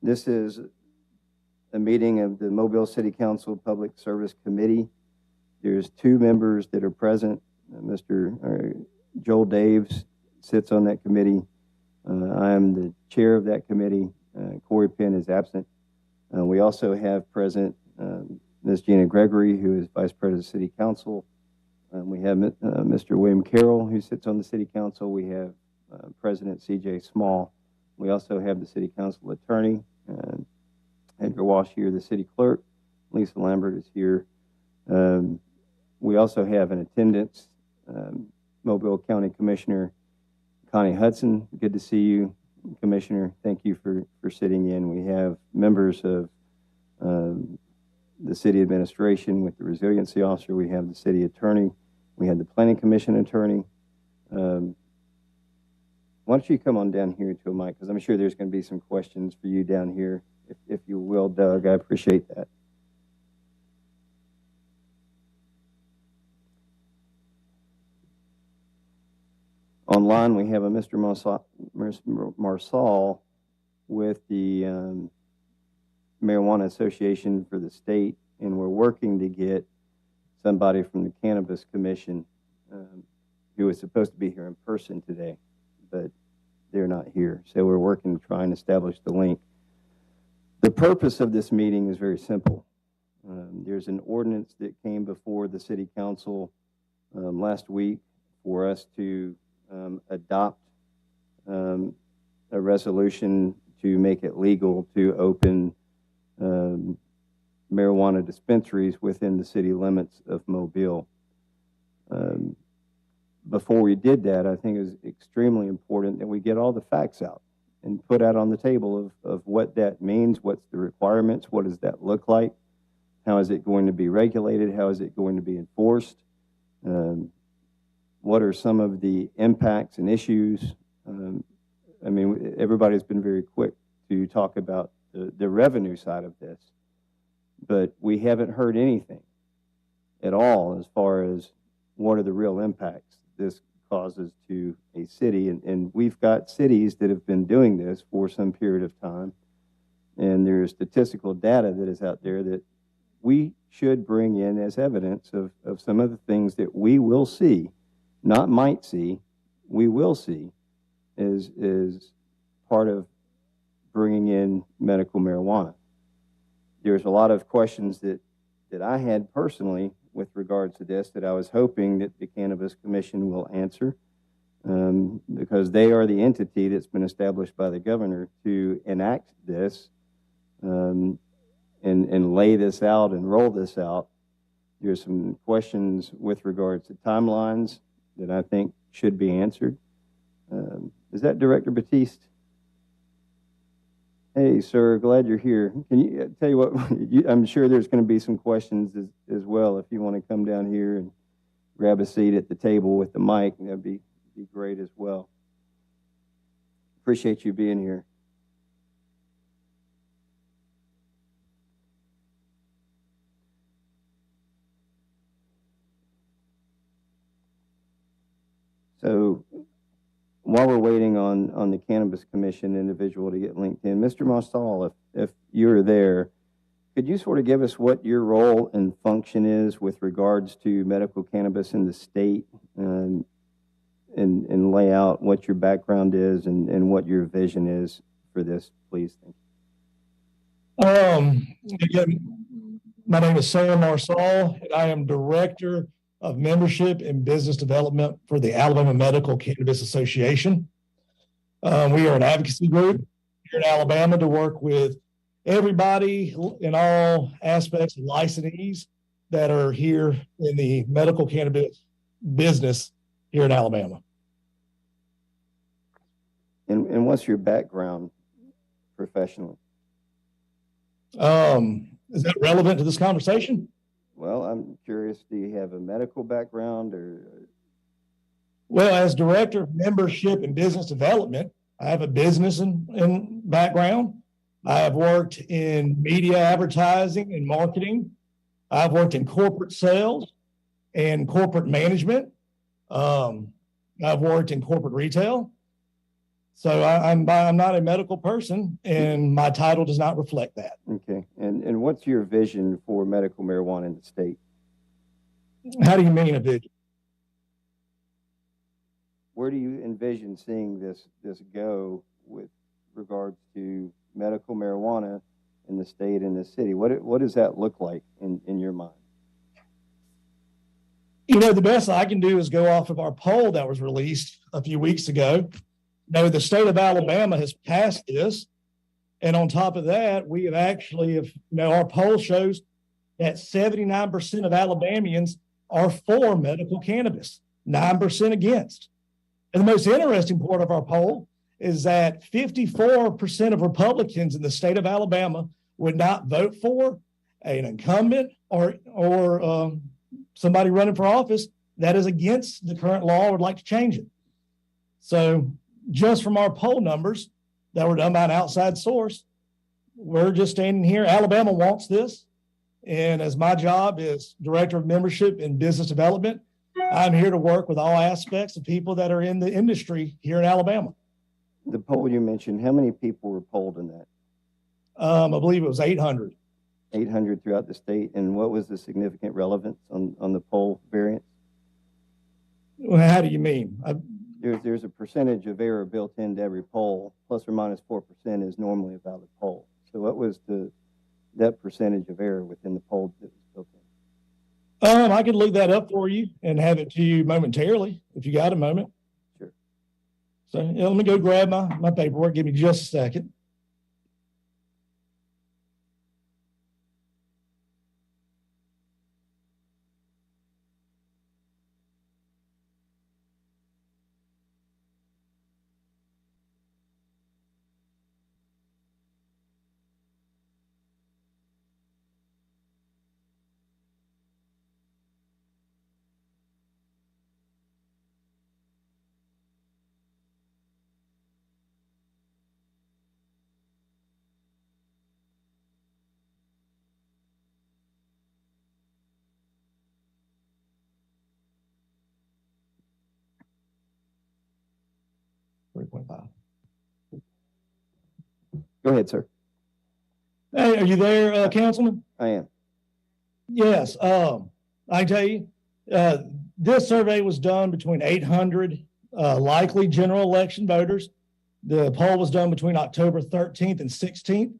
This is a meeting of the Mobile City Council Public Service Committee. There's two members that are present. Mr. Joel Daves sits on that committee. I am the chair of that committee. Corey Penn is absent. We also have present Ms. Gina Gregory, who is Vice President of City Council. We have Mr. William Carroll, who sits on the City Council. We have President C.J. Small. We also have the City Council Attorney, Edgar Walsh here, the City Clerk. Lisa Lambert is here. We also have in attendance Mobile County Commissioner Connie Hudson. Good to see you, Commissioner. Thank you for sitting in. We have members of the City Administration with the Resiliency Officer. We have the City Attorney. We have the Planning Commission Attorney. Why don't you come on down here to a mic, because I'm sure there's going to be some questions for you down here, if you will, Doug. I appreciate that. Online, we have a Mr. Marsal with the Marijuana Association for the state, and we're working to get somebody from the Cannabis Commission who was supposed to be here in person today, but they're not here. So we're working to try and establish the link. The purpose of this meeting is very simple. There's an ordinance that came before the City Council last week for us to adopt a resolution to make it legal to open marijuana dispensaries within the city limits of Mobile. Before we did that, I think it was extremely important that we get all the facts out and put out on the table of what that means, what's the requirements, what does that look like, how is it going to be regulated, how is it going to be enforced, what are some of the impacts and issues. I mean, everybody's been very quick to talk about the revenue side of this, but we haven't heard anything at all as far as what are the real impacts this causes to a city. And we've got cities that have been doing this for some period of time, and there's statistical data that is out there that we should bring in as evidence of some of the things that we will see, not might see, we will see is part of bringing in medical marijuana. There's a lot of questions that I had personally with regards to this that I was hoping that the Cannabis Commission will answer, because they are the entity that's been established by the governor to enact this and lay this out and roll this out. There's some questions with regards to timelines that I think should be answered. Is that Director Batiste? Hey, sir, glad you're here. Can you tell you what? I'm sure there's going to be some questions as well. If you want to come down here and grab a seat at the table with the mic, that'd be great as well. Appreciate you being here. So while we're waiting on the Cannabis Commission individual to get linked in, Mr. Marsal, if you're there, could you sort of give us what your role and function is with regards to medical cannabis in the state, and lay out what your background is and what your vision is for this, please? Thank you. Again, my name is Sam Marsal, and I am Director of Membership and Business Development for the Alabama Medical Cannabis Association. We are an advocacy group here in Alabama to work with everybody in all aspects of licensees that are here in the medical cannabis business here in Alabama. And what's your background professionally? Is that relevant to this conversation? Well, I'm curious, do you have a medical background or? Well, as Director of Membership and Business Development, I have a business and background. I have worked in media advertising and marketing. I've worked in corporate sales and corporate management. I've worked in corporate retail. So I'm not a medical person, and my title does not reflect that. Okay. And what's your vision for medical marijuana in the state? How do you mean a vision? Where do you envision seeing this go with regards to medical marijuana in the state and the city? What does that look like in your mind? You know, the best I can do is go off of our poll that was released a few weeks ago. No, the state of Alabama has passed this. And on top of that, we have actually, our poll shows that 79% of Alabamians are for medical cannabis, 9% against. And the most interesting part of our poll is that 54% of Republicans in the state of Alabama would not vote for an incumbent or somebody running for office that is against the current law or would like to change it. So just from our poll numbers that were done by an outside source, we're just standing here. Alabama wants this. And as my job is Director of Membership and Business Development, I'm here to work with all aspects of people that are in the industry here in Alabama. The poll you mentioned, how many people were polled in that? I believe it was 800. 800 throughout the state. And what was the significant relevance on the poll variance? Well, how do you mean? There's a percentage of error built into every poll. Plus or minus 4% is normally a valid poll. So what was that percentage of error within the poll that was built in? I could look that up for you and have it to you momentarily if you got a moment. Sure. So yeah, let me go grab my paperwork. Give me just a second. Go ahead, sir. Hey, are you there, Councilman? I am. Yes. I can tell you, this survey was done between 800 likely general election voters. The poll was done between October 13th and 16th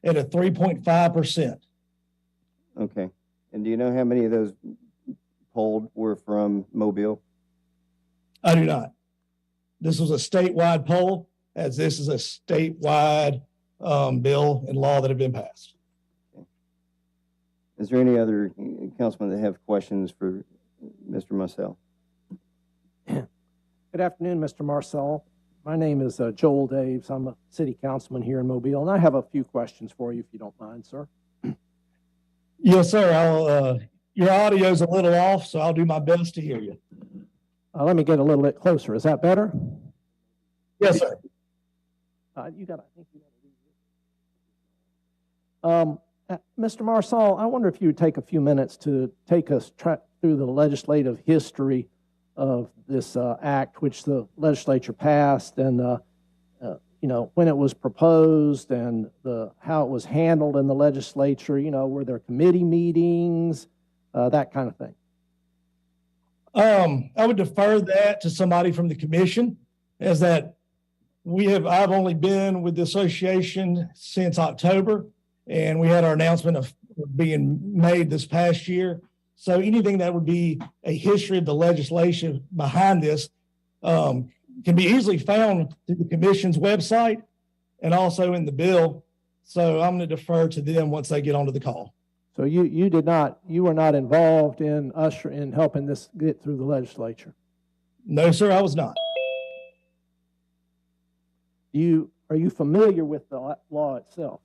at a 3.5%. Okay. And do you know how many of those polled were from Mobile? I do not. This was a statewide poll, as this is a statewide bill and law that have been passed. Okay. Is there any other councilmen that have questions for Mr. Marcel? Good afternoon, Mr. Marcel. My name is Joel Daves. I'm a city councilman here in Mobile, and I have a few questions for you, if you don't mind, sir. Yes, sir. Your audio's a little off, so I'll do my best to hear you. Let me get a little bit closer. Is that better? Yes, sir. I think you got to Mr. Marcel, I wonder if you would take a few minutes to take us through the legislative history of this act, which the legislature passed, and when it was proposed, and how it was handled in the legislature. Were there committee meetings, that kind of thing? I would defer that to somebody from the commission, as that I've only been with the association since October, and we had our announcement of being made this past year. So anything that would be a history of the legislation behind this can be easily found through the commission's website and also in the bill. So I'm going to defer to them once they get onto the call. So you were not involved in helping this get through the legislature? No, sir, I was not. Are you familiar with the law itself?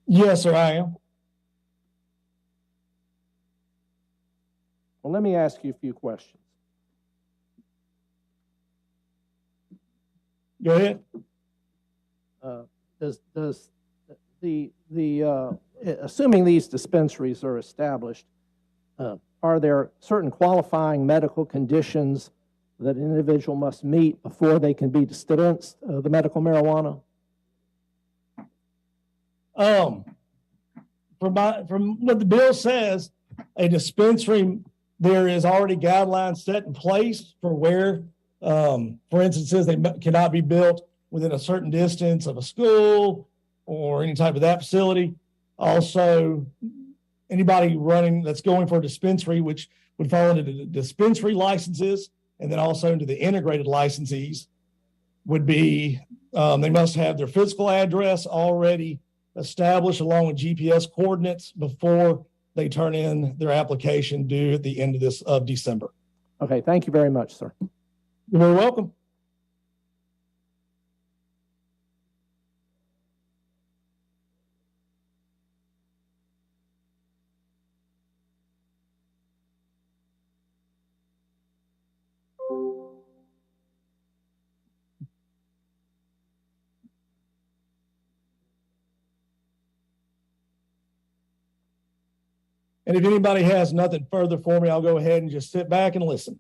Yes, sir, I am. Well, let me ask you a few questions. Go ahead. Assuming these dispensaries are established, are there certain qualifying medical conditions that an individual must meet before they can be dispensed the medical marijuana? From what the bill says, a dispensary, there is already guidelines set in place for where, for instances, they cannot be built within a certain distance of a school or any type of that facility. Also, anybody running that's going for a dispensary, which would fall into the dispensary licenses, and then also into the integrated licensees, would be they must have their physical address already established along with GPS coordinates before they turn in their application due at the end of December. Okay, thank you very much, sir. You're very welcome. And if anybody has nothing further for me, I'll go ahead and just sit back and listen.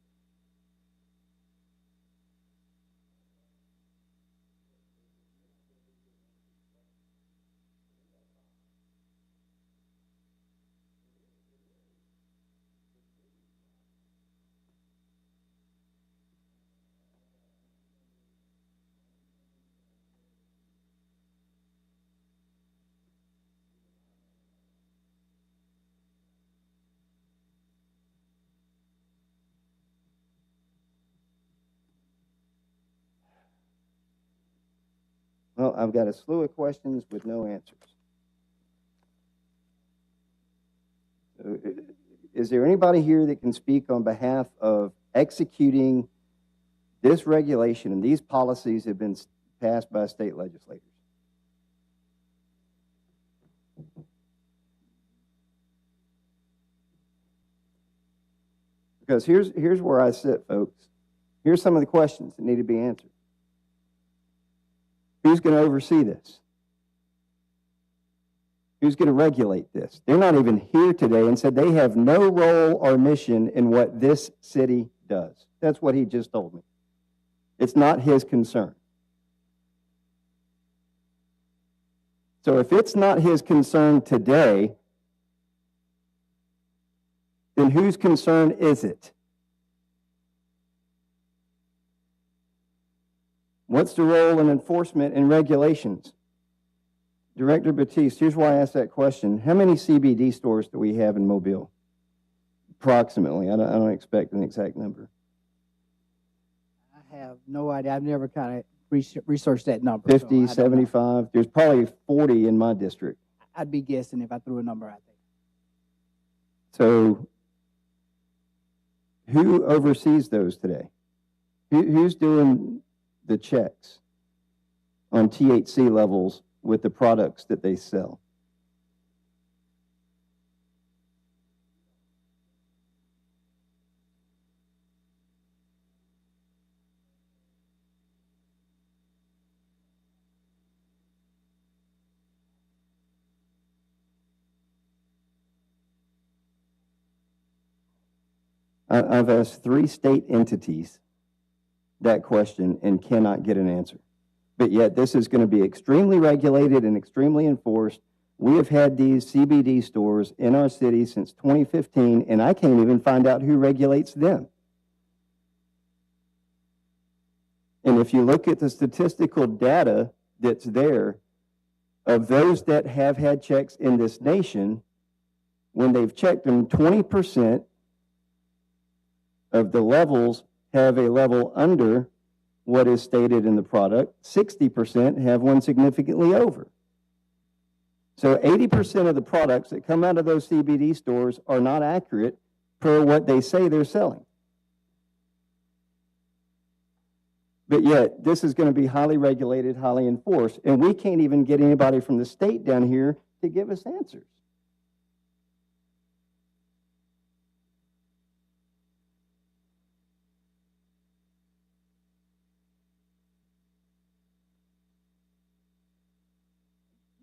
Well, I've got a slew of questions with no answers. Is there anybody here that can speak on behalf of executing this regulation and these policies have been passed by state legislators? Because here's where I sit, folks. Here's some of the questions that need to be answered. Who's going to oversee this? Who's going to regulate this? They're not even here today and said they have no role or mission in what this city does. That's what he just told me. It's not his concern. So if it's not his concern today, then whose concern is it? What's the role in enforcement and regulations? Director Batiste, here's why I asked that question. How many CBD stores do we have in Mobile? Approximately. I don't expect an exact number. I have no idea. I've never kind of researched that number. 50, 75. There's probably 40 in my district. I'd be guessing if I threw a number out there. So who oversees those today? Who's doing the checks on THC levels with the products that they sell? I've asked 3 state entities that question and cannot get an answer. But yet this is going to be extremely regulated and extremely enforced. We have had these CBD stores in our city since 2015, and I can't even find out who regulates them. And if you look at the statistical data that's there of those that have had checks in this nation, when they've checked them, 20% of the levels have a level under what is stated in the product. 60% have one significantly over. So 80% of the products that come out of those CBD stores are not accurate per what they say they're selling. But yet, this is going to be highly regulated, highly enforced, and we can't even get anybody from the state down here to give us answers.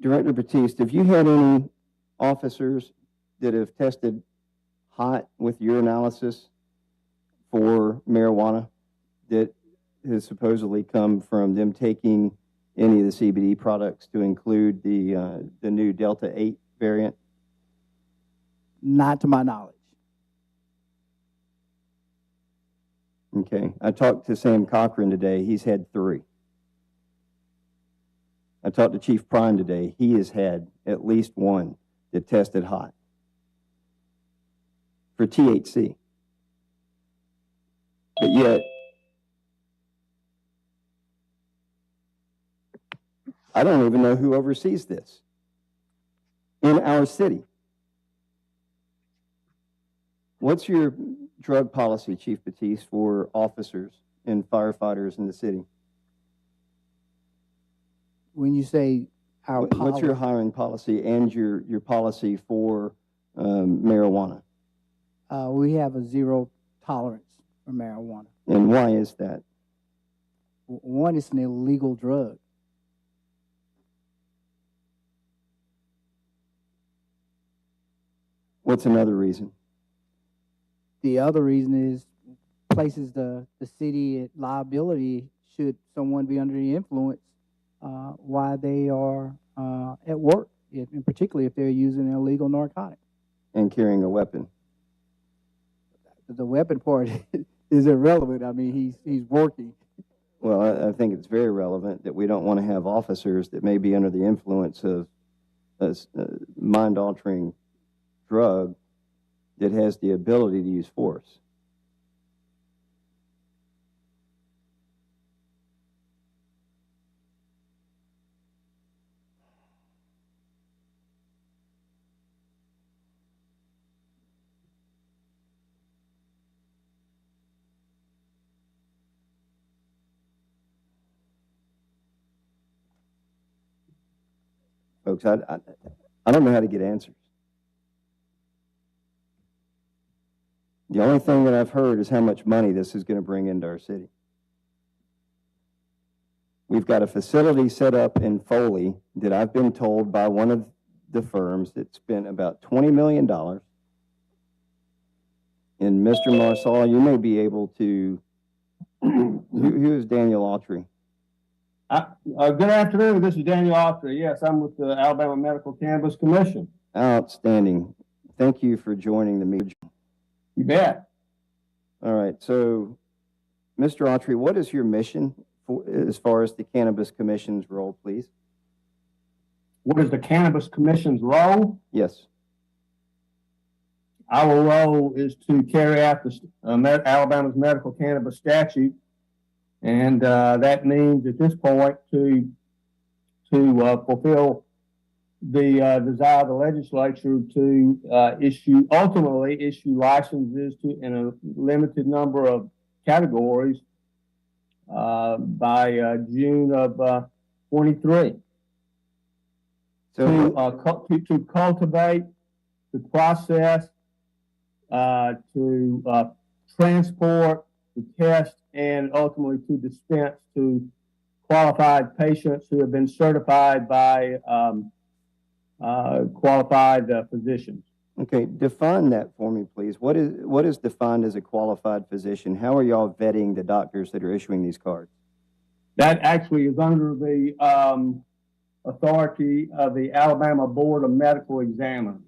Director Batiste, have you had any officers that have tested hot with your analysis for marijuana that has supposedly come from them taking any of the CBD products to include the new Delta 8 variant? Not to my knowledge. Okay. I talked to Sam Cochran today. He's had 3. I talked to Chief Prime today. He has had at least 1 that tested hot for THC. But yet, I don't even know who oversees this in our city. What's your drug policy, Chief Batiste, for officers and firefighters in the city? When you say our What's your hiring policy and your policy for marijuana? we have a zero tolerance for marijuana. And why is that? One, it's an illegal drug. What's another reason? The other reason is places the city at liability should someone be under the influence while they are at work, and particularly if they're using an illegal narcotic. And carrying a weapon. The weapon part is irrelevant. I mean, he's working. Well, I think it's very relevant that we don't want to have officers that may be under the influence of a mind-altering drug that has the ability to use force. Folks, I don't know how to get answers. The only thing that I've heard is how much money this is going to bring into our city. We've got a facility set up in Foley that I've been told by one of the firms that spent about $20 million. And Mr. Marsal, you may be able to, who is Daniel Autry? Good afternoon. This is Daniel Autry. Yes, I'm with the Alabama Medical Cannabis Commission. Outstanding. Thank you for joining the meeting. You bet. All right. So, Mr. Autry, what is your mission as far as the Cannabis Commission's role, please? What is the Cannabis Commission's role? Yes. Our role is to carry out the Alabama's medical cannabis statute, and that means at this point to fulfill the desire of the legislature to ultimately issue licenses in a limited number of categories by June of 23. So To cultivate, to process, to transport, to test, and ultimately to dispense to qualified patients who have been certified by qualified physicians. okay, define that for me, please. What is defined as a qualified physician? How are y'all vetting the doctors that are issuing these cards? That actually is under the authority of the Alabama Board of Medical Examiners.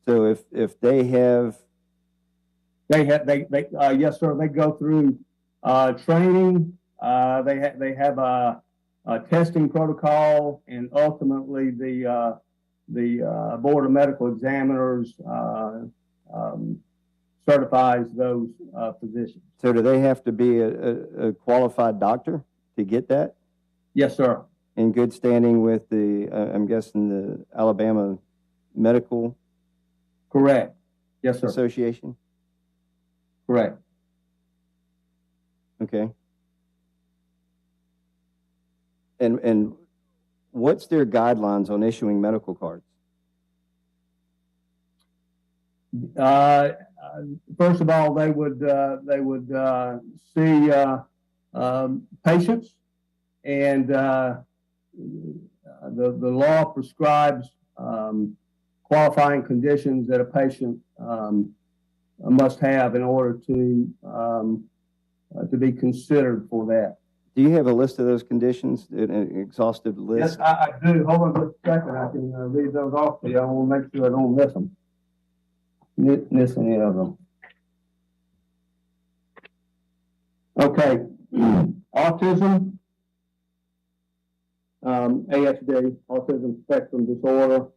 So if they have, yes, sir. They go through training. They have a testing protocol, and ultimately the Board of Medical Examiners certifies those physicians. so do they have to be a qualified doctor to get that? Yes, sir. In good standing with I'm guessing the Alabama Medical Correct. Yes, sir. Association? Correct. Okay. And what's their guidelines on issuing medical cards? First of all, they would see patients, and the law prescribes qualifying conditions that a patient a must-have in order to be considered for that. Do you have a list of those conditions, an exhaustive list? Yes, I do. Hold on just a second. I can read those off to you. I want to make sure I don't miss them. Miss any of them. Okay. Autism, ASD, autism spectrum disorder,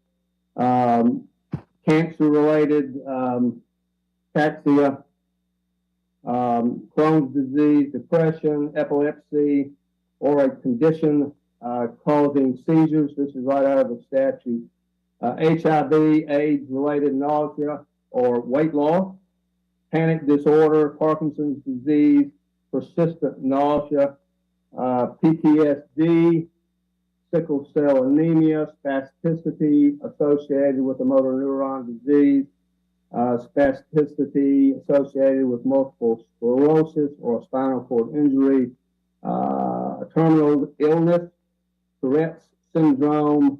cancer-related ataxia, Crohn's disease, depression, epilepsy, or a condition causing seizures. This is right out of the statute. HIV, AIDS-related nausea or weight loss, panic disorder, Parkinson's disease, persistent nausea, PTSD, sickle cell anemia, spasticity associated with a motor neuron disease, spasticity associated with multiple sclerosis or spinal cord injury, terminal illness, Tourette's syndrome,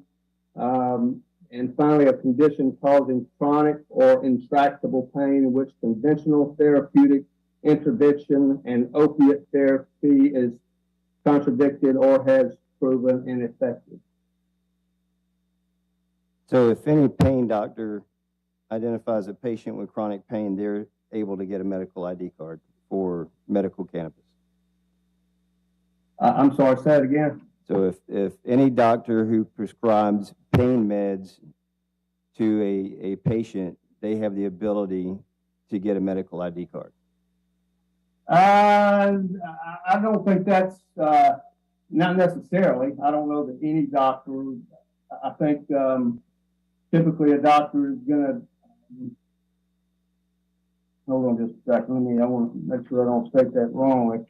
and finally a condition causing chronic or intractable pain in which conventional therapeutic intervention and opiate therapy is contradicted or has proven ineffective. So if any pain doctor identifies a patient with chronic pain, they're able to get a medical ID card for medical cannabis. I'm sorry, say it again. So if any doctor who prescribes pain meds to a patient, they have the ability to get a medical ID card. I don't think that's not necessarily. I don't know that any doctor. I think typically a doctor is going to. Hold on just a second. I want to make sure I don't state that wrongly.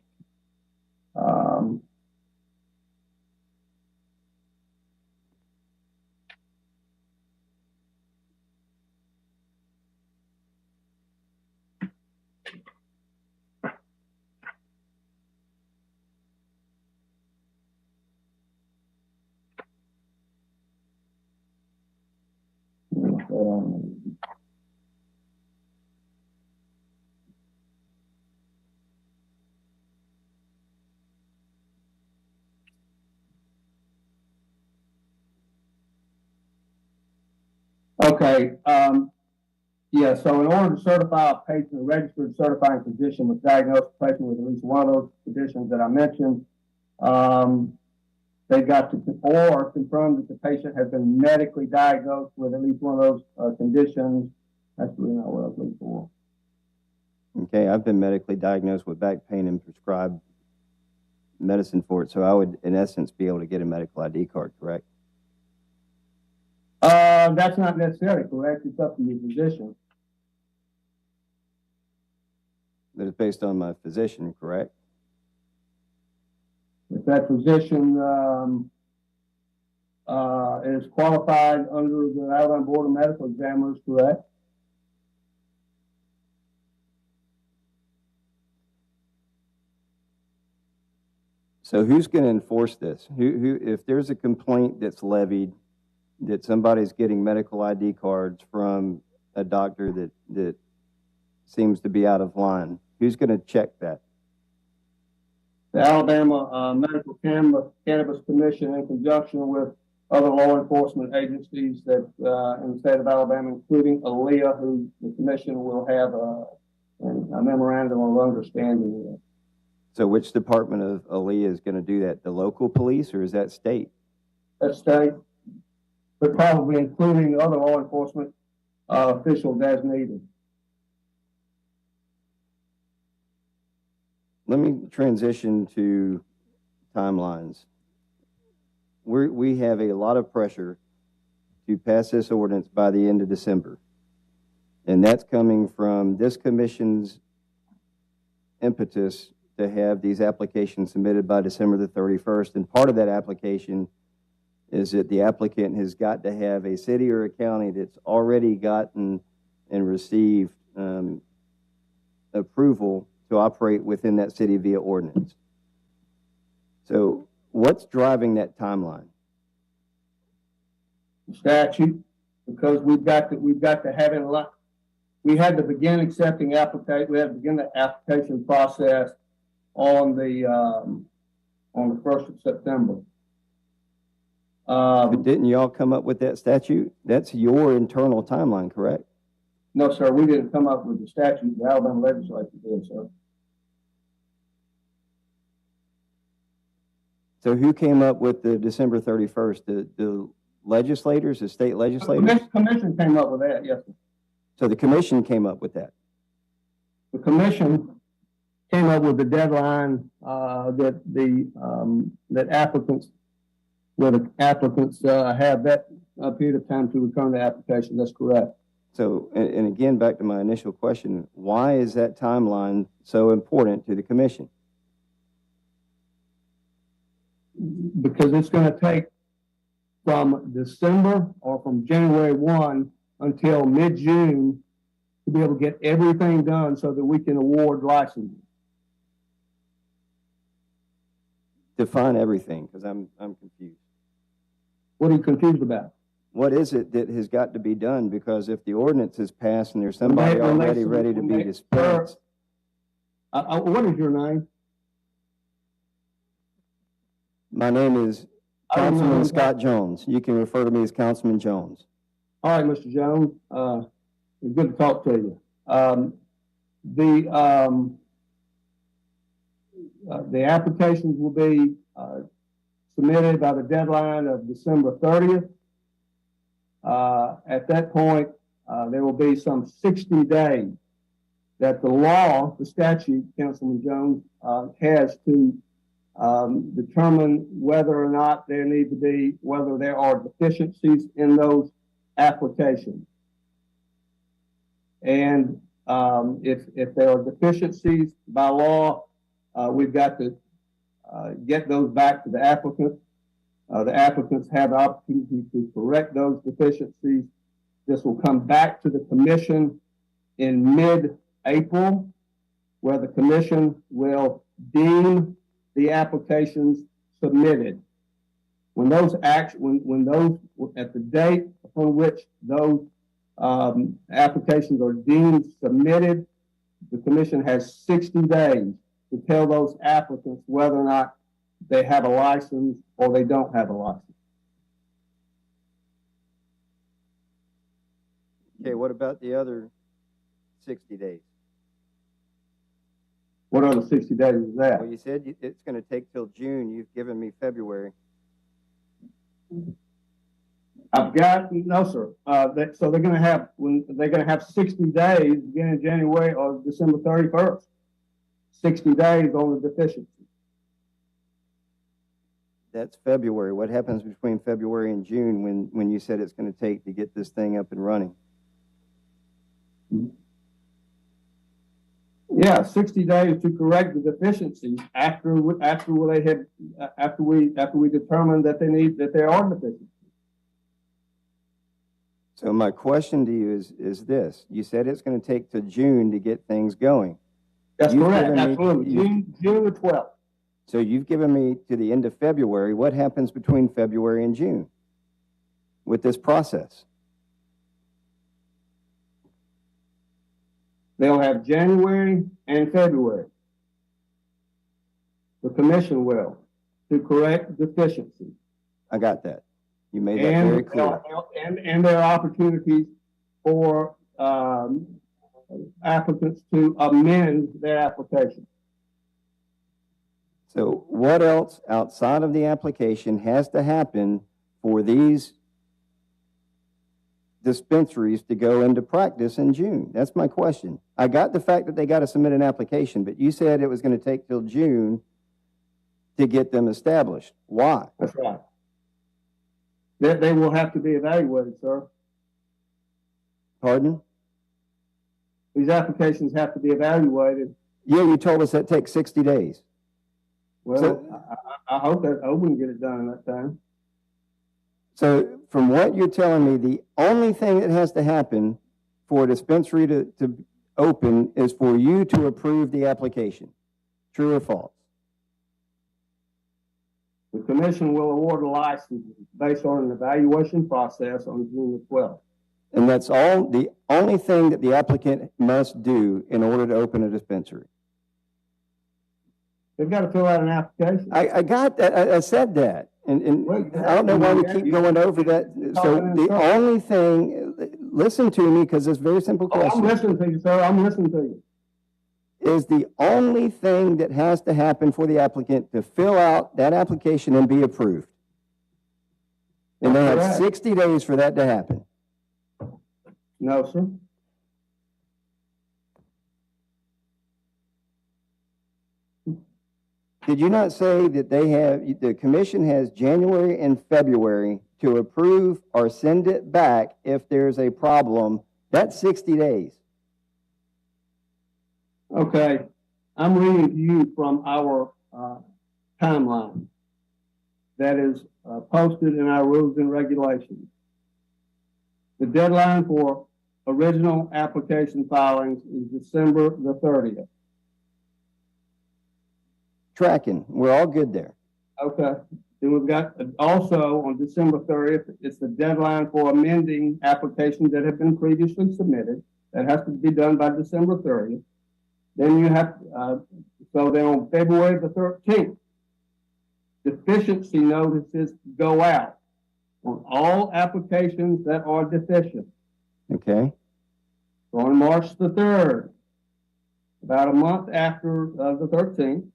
Okay. Yeah. So in order to certify a patient, a registered certifying physician was diagnosed a patient with at least one of those conditions that I mentioned. They got to or confirm that the patient has been medically diagnosed with at least one of those conditions. That's really not what I was looking for. Okay, I've been medically diagnosed with back pain and prescribed medicine for it, so I would, in essence, be able to get a medical ID card, correct? That's not necessarily correct. It's up to your physician. But it's based on my physician, correct? If that physician is qualified under the Alabama Board of Medical Examiners, correct? So who's going to enforce this? Who, if there's a complaint that's levied that somebody's getting medical ID cards from a doctor that seems to be out of line, who's going to check that? The Alabama Medical Cannabis Commission, in conjunction with other law enforcement agencies that in the state of Alabama, including ALEA, who the commission will have a memorandum of understanding with. So which department of ALEA is going to do that? The local police, or is that state? That's state, but probably including other law enforcement officials as needed. Let me transition to timelines. We have a lot of pressure to pass this ordinance by the end of December. And that's coming from this commission's impetus to have these applications submitted by December the 31st. And part of that application is that the applicant has got to have a city or a county that's already gotten and received approval to operate within that city via ordinance. So what's driving that timeline? Statute, because we've got to have it in line. we had to begin accepting application. We had to begin the application process on the 1st of September. But didn't y'all come up with that statute? That's your internal timeline, correct? No, sir, we didn't come up with the statute. The Alabama legislature did, sir. So who came up with the December 31st? The legislators, the state legislators? The commission came up with that, yes, sir. So the commission came up with that. The commission came up with the deadline that applicants have that period of time to return the application. That's correct. So, and again, back to my initial question, why is that timeline so important to the commission? Because it's going to take from December or from January 1 until mid-June to be able to get everything done so that we can award licenses. Define everything, because I'm confused. What are you confused about? What is it that has got to be done? Because if the ordinance is passed and there's somebody already ready to be dispensed. What is your name? My name is Councilman Scott Jones. You can refer to me as Councilman Jones. All right, Mr. Jones. It's good to talk to you. The applications will be submitted by the deadline of December 30th. At that point, there will be some 60 days that the law, the statute, Councilman Jones, has to determine whether or not whether there are deficiencies in those applications. And if there are deficiencies by law, we've got to get those back to the applicant. The applicants have the opportunity to correct those deficiencies. This will come back to the commission in mid-April, where the commission will deem the applications submitted. When those at the date upon which those applications are deemed submitted, the commission has 60 days to tell those applicants whether or not they have a license or they don't have a license. Okay, what about the other 60 days? What other 60 days is that? Well, you said it's going to take till June. You've given me February. No, sir. So they're going to have 60 days beginning January or December 31st. 60 days on the deficiency. That's February. What happens between February and June when you said it's going to take to get this thing up and running? Yeah, 60 days to correct the deficiencies after we determine that there are deficiencies. So my question to you is this. You said it's going to take to June to get things going. That's correct, absolutely. June the 12th. So you've given me to the end of February. What happens between February and June with this process? They'll have January and February. The commission will, to correct deficiencies. I got that. You made that very clear. And there are opportunities for applicants to amend their application. So what else outside of the application has to happen for these dispensaries to go into practice in June? That's my question. I got the fact that they got to submit an application, but you said it was going to take till June to get them established. Why? That's right. They will have to be evaluated, sir. Pardon? These applications have to be evaluated. Yeah, you told us that takes 60 days. Well, So, I hope we can get it done in that time. So from what you're telling me, the only thing that has to happen for a dispensary to open is for you to approve the application. True or false? The commission will award a license based on an evaluation process on June the 12th. And that's all, the only thing that the applicant must do in order to open a dispensary. They've got to fill out an application. I got that, I said that, and Well, I don't know why we keep going over that. So the only thing, listen to me, because it's a very simple Oh, I'm question, listening to you, sir. I'm listening to you. is the only thing that has to happen for the applicant to fill out that application and be approved. And they have Correct. 60 days for that to happen. No, sir. Did you not say that they have, the commission has January and February to approve or send it back if there's a problem? That's 60 days. Okay, I'm reading to you from our timeline that is posted in our rules and regulations. The deadline for original application filings is December the 30th. Tracking, we're all good there. Okay, then we've got also on December 30th, it's the deadline for amending applications that have been previously submitted. That has to be done by December 30th. Then you have, so then on February the 13th, deficiency notices go out on all applications that are deficient. Okay, So on March the 3rd, about a month after the 13th,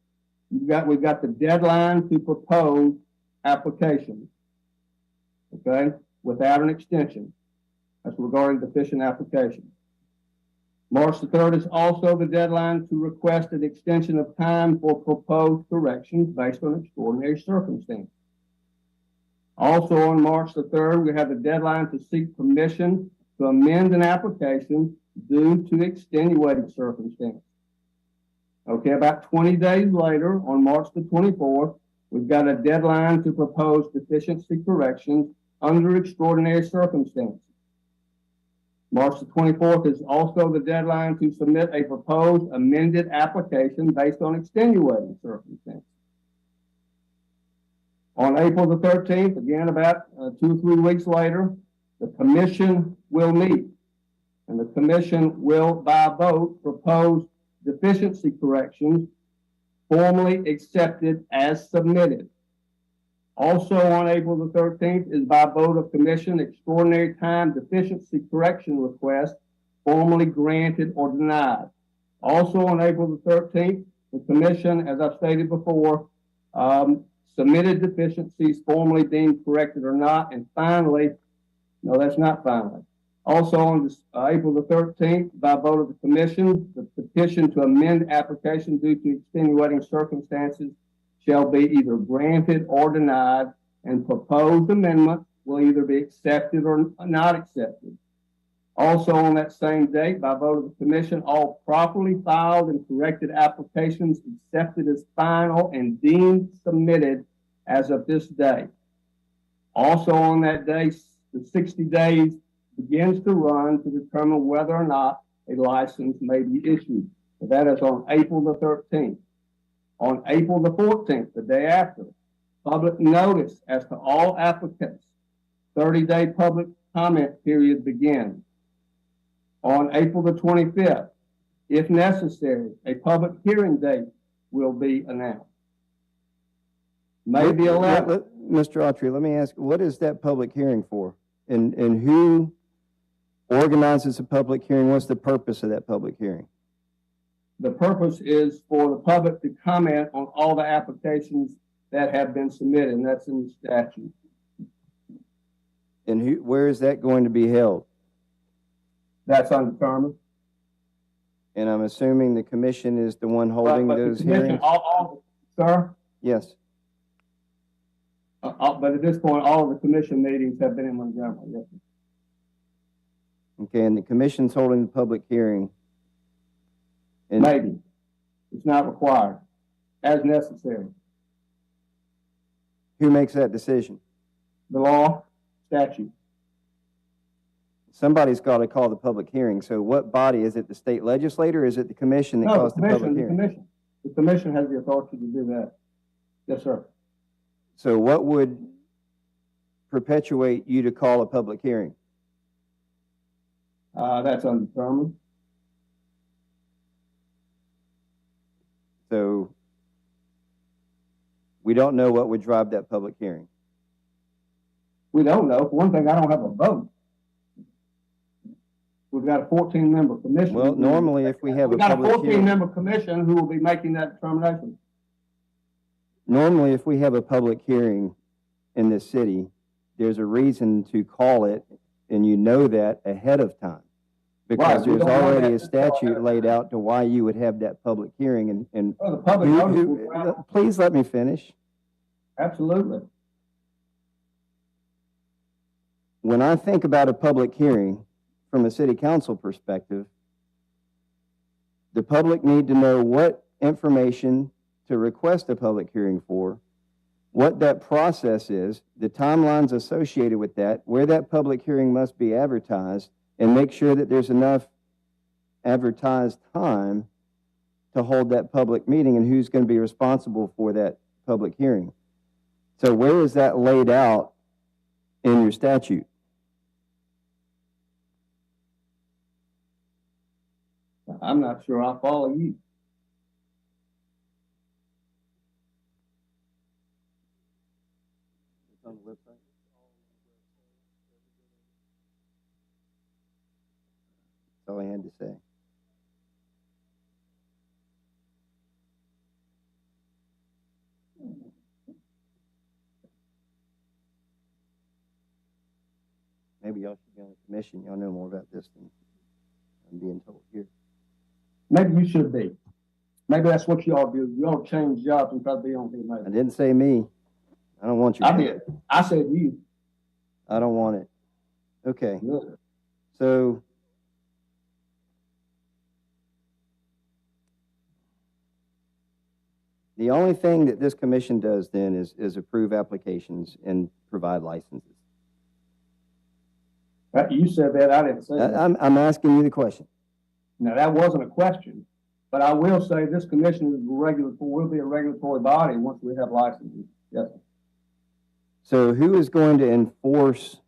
we've got the deadline to propose applications, okay, without an extension. That's regarding deficient applications. March the 3rd is also the deadline to request an extension of time for proposed corrections based on extraordinary circumstances. Also on March the 3rd, we have the deadline to seek permission to amend an application due to extenuating circumstances. Okay, about 20 days later, on March the 24th, we've got a deadline to propose deficiency corrections under extraordinary circumstances. March the 24th is also the deadline to submit a proposed amended application based on extenuating circumstances. On April the 13th, again about 2 or 3 weeks later, the commission will meet, and the commission will, by vote, propose deficiency corrections formally accepted as submitted. Also on April the 13th is by vote of commission, extraordinary time deficiency correction request formally granted or denied. Also on April the 13th, the commission, as I've stated before, submitted deficiencies formally deemed corrected or not. And finally, no, that's not finally. Also on this, April the 13th, by vote of the commission, the petition to amend application due to extenuating circumstances shall be either granted or denied, and proposed amendment will either be accepted or not accepted. Also on that same date, by vote of the commission, all properly filed and corrected applications accepted as final and deemed submitted as of this day. Also on that day, the 60 days begins to run to determine whether or not a license may be issued. So that is on April the 13th. On April the 14th, the day after, public notice as to all applicants, 30-day public comment period begins. On April the 25th, if necessary, a public hearing date will be announced. May the 11th. Mr. Autry, let me ask, what is that public hearing for? And who organizes a public hearing? What's the purpose of that public hearing? The purpose is for the public to comment on all the applications that have been submitted, and that's in the statute. And where is that going to be held? That's undetermined. And I'm assuming the commission is the one holding But those the commission, hearings? sir, Yes. but at this point, all of the commission meetings have been in Montgomery. Yes, sir. Okay, and the commission's holding the public hearing. And Maybe. It's not required, as necessary. who makes that decision? The law, statute. Somebody's got to call the public hearing. So what body? Is it the state legislator or is it the commission that No, calls the the public commission, the hearing? commission. The commission has the authority to do that. Yes, sir. So what would perpetuate you to call a public hearing? That's undetermined. So we don't know what would drive that public hearing. We don't know. For one thing, I don't have a vote. We've got a 14-member commission. Well, normally if we have a We've got a public hearing, 14-member commission who will be making that determination. normally if we have a public hearing in this city, there's a reason to call it, and you know that ahead of time. Because Right, we there's don't know already that a until ahead statute of laid time. out to why you would have that public hearing, and Well, the public notice will go out. please let me finish. Absolutely. When I think about a public hearing from a city council perspective, the public need to know what information to request a public hearing for, what that process is, the timelines associated with that, where that public hearing must be advertised, and make sure that there's enough advertised time to hold that public meeting and who's going to be responsible for that public hearing. So where is that laid out in your statute? I'm not sure I follow you. It's on the website. That's all I had to say. Maybe y'all should be on the commission. Y'all know more about this than I'm being told here. Maybe you should be. Maybe that's what you all do. You all change jobs and try to be on here. I Maybe. didn't say me. I don't want you. I did. I said you. I don't want it. Okay, Good. so the only thing that this commission does then is approve applications and provide licenses. You said that. I didn't say that. I'm asking you the question. Now, that wasn't a question, but I will say this commission is will be a regulatory body once we have licenses. Yes. So who is going to enforce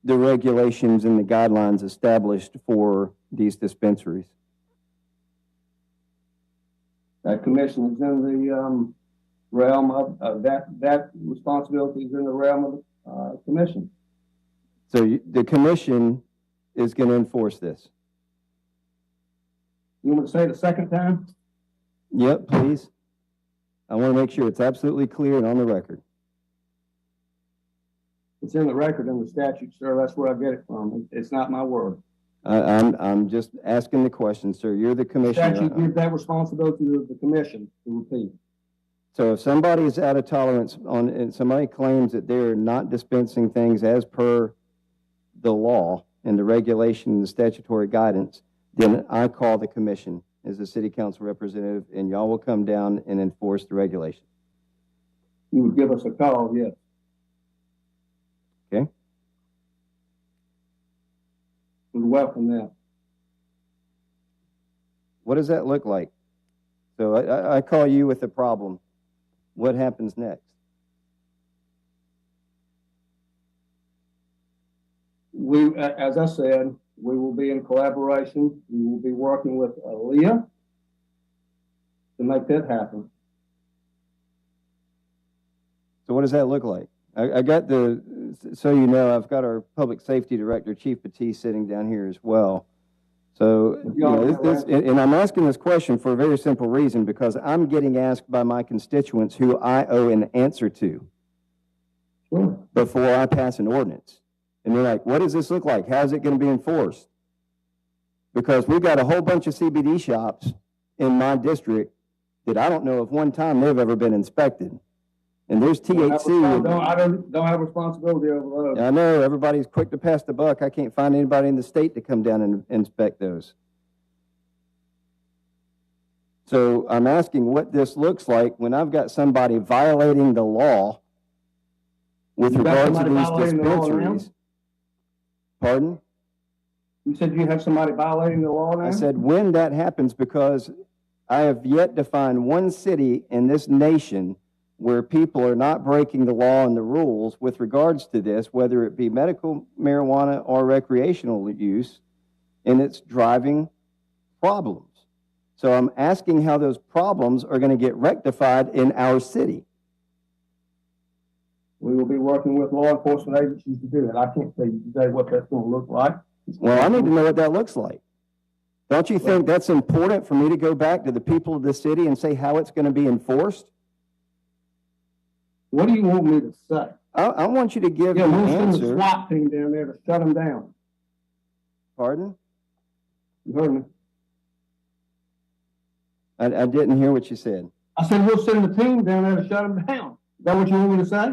the regulations and the guidelines established for these dispensaries? That commission is in the realm of that responsibility is in the realm of the commission. So the commission is going to enforce this? You want me to say it a second time? Yep, please. I want to make sure it's absolutely clear and on the record. It's in the record in the statute, sir. That's where I get it from. It's not my word. I'm just asking the question, sir. You're the commissioner. Statute gives that responsibility to the commission to repeat. So if somebody is out of tolerance on, and somebody claims that they're not dispensing things as per the law and the regulation and the statutory guidance, then I call the commission as the city council representative, and y'all will come down and enforce the regulation. You would give us a call, yes. Okay. We'd welcome that. What does that look like? So I call you with a problem. What happens next? We, as I said, we will be in collaboration. We will be working with Aaliyah to make that happen. So what does that look like? I got so you know, I've got our public safety director, Chief Petit, sitting down here as well. So, you know, and I'm asking this question for a very simple reason, because I'm getting asked by my constituents who I owe an answer to Sure. before I pass an ordinance. And they're like, what does this look like? How's it going to be enforced? Because we've got a whole bunch of CBD shops in my district that I don't know if one time they've ever been inspected. And there's THC. I don't have responsibility over those. I know everybody's quick to pass the buck. I can't find anybody in the state to come down and inspect those. So I'm asking what this looks like when I've got somebody violating the law with You got regards to somebody these violating the law now? dispensaries. Pardon? You said you have somebody violating the law now? I said when that happens, because I have yet to find one city in this nation where people are not breaking the law and the rules with regards to this, whether it be medical marijuana or recreational use, and it's driving problems. So I'm asking how those problems are going to get rectified in our city. We will be working with law enforcement agencies to do it. I can't tell you today what that's going to look like. Well, I need to know what that looks like. Don't you think that's important for me to go back to the people of the city and say how it's going to be enforced? What do you want me to say? I want you to give Yeah, me we'll an send the answer. SWAT team down there to shut them down. Pardon? You heard me? I didn't hear what you said. I said, we'll send the team down there to shut them down. Is that what you want me to say?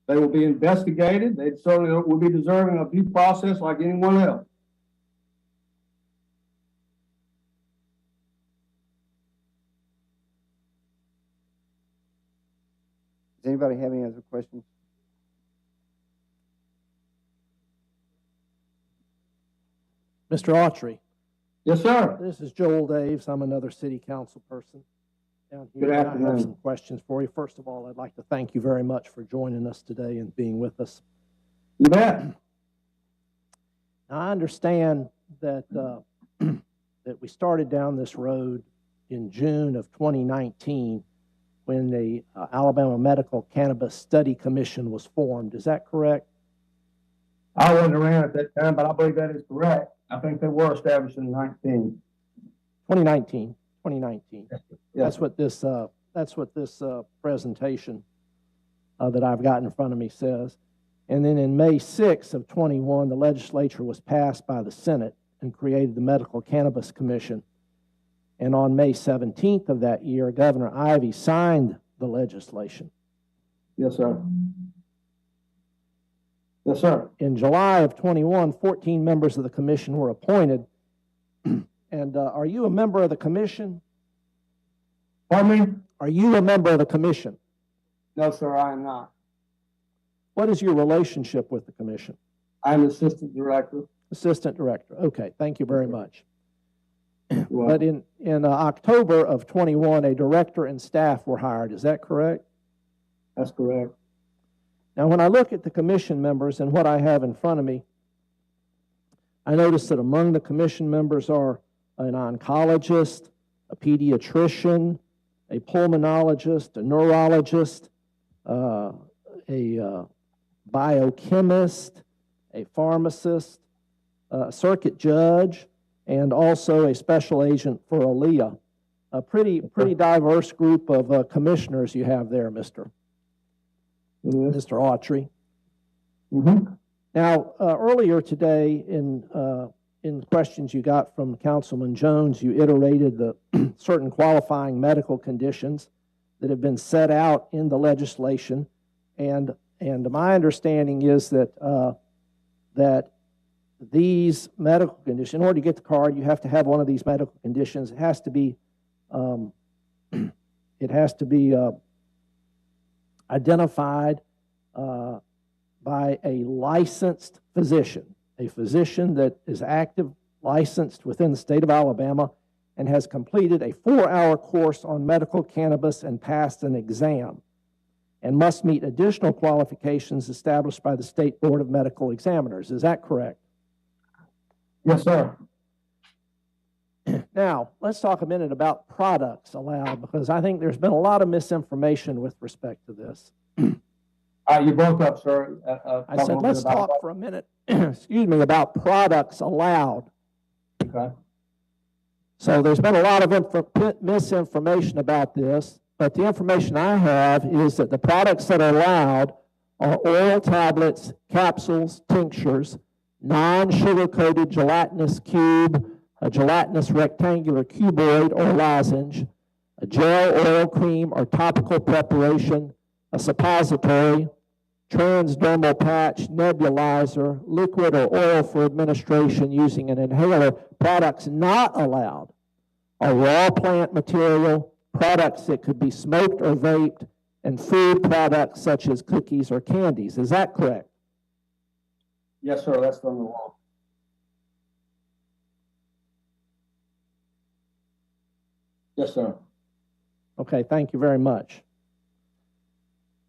They will be investigated. They certainly will be deserving of due process like anyone else. Does anybody have any other questions? Mr. Autry, Yes, sir. this is Joel Daves. I'm another city council person down here. Good I have afternoon. some questions for you. First of all, I'd like to thank you very much for joining us today and being with us. You bet. Now, I understand that, that we started down this road in June of 2019 when the Alabama Medical Cannabis Study Commission was formed. Is that correct? I wasn't around at that time, but I believe that is correct. I think they were established in 2019. Yes. That's what this presentation that I've got in front of me says. And then in May 6th of 21, the legislature was passed by the Senate and created the Medical Cannabis Commission. And on May 17th of that year, Governor Ivey signed the legislation. Yes, sir. Yes, sir. In July of 21, 14 members of the commission were appointed. And are you a member of the commission? Pardon me? Are you a member of the commission? No, sir, I am not. What is your relationship with the commission? I'm assistant director. Assistant director. Okay, thank you very much. You're But welcome. in October of 21, a director and staff were hired. Is that correct? That's correct. Now, when I look at the commission members and what I have in front of me, I notice that among the commission members are an oncologist, a pediatrician, a pulmonologist, a neurologist, a biochemist, a pharmacist, a circuit judge, and also a special agent for ALEA. A pretty diverse group of commissioners you have there, Mr. Autry. Mm-hmm. Now, earlier today, in questions you got from Councilman Jones, you iterated the certain qualifying medical conditions that have been set out in the legislation, and my understanding is that that these medical conditions, in order to get the card, you have to have one of these medical conditions. It has to be identified by a licensed physician, a physician that is active, licensed within the state of Alabama, and has completed a 4-hour course on medical cannabis and passed an exam, and must meet additional qualifications established by the State Board of Medical Examiners. Is that correct? Yes, sir. Now, let's talk a minute about products allowed, because I think there's been a lot of misinformation with respect to this. You broke up, sir. I said, let's talk for a minute, excuse me, about products allowed. Okay. So there's been a lot of misinformation about this, but the information I have is that the products that are allowed are oral tablets, capsules, tinctures, non-sugar-coated gelatinous cube, a gelatinous rectangular cuboid or lozenge, a gel, oil, cream, or topical preparation, a suppository, transdermal patch, nebulizer, liquid or oil for administration using an inhaler. Products not allowed are raw plant material, products that could be smoked or vaped, and food products such as cookies or candies. Is that correct? Yes, sir, that's from the law. Yes, sir. Okay, thank you very much.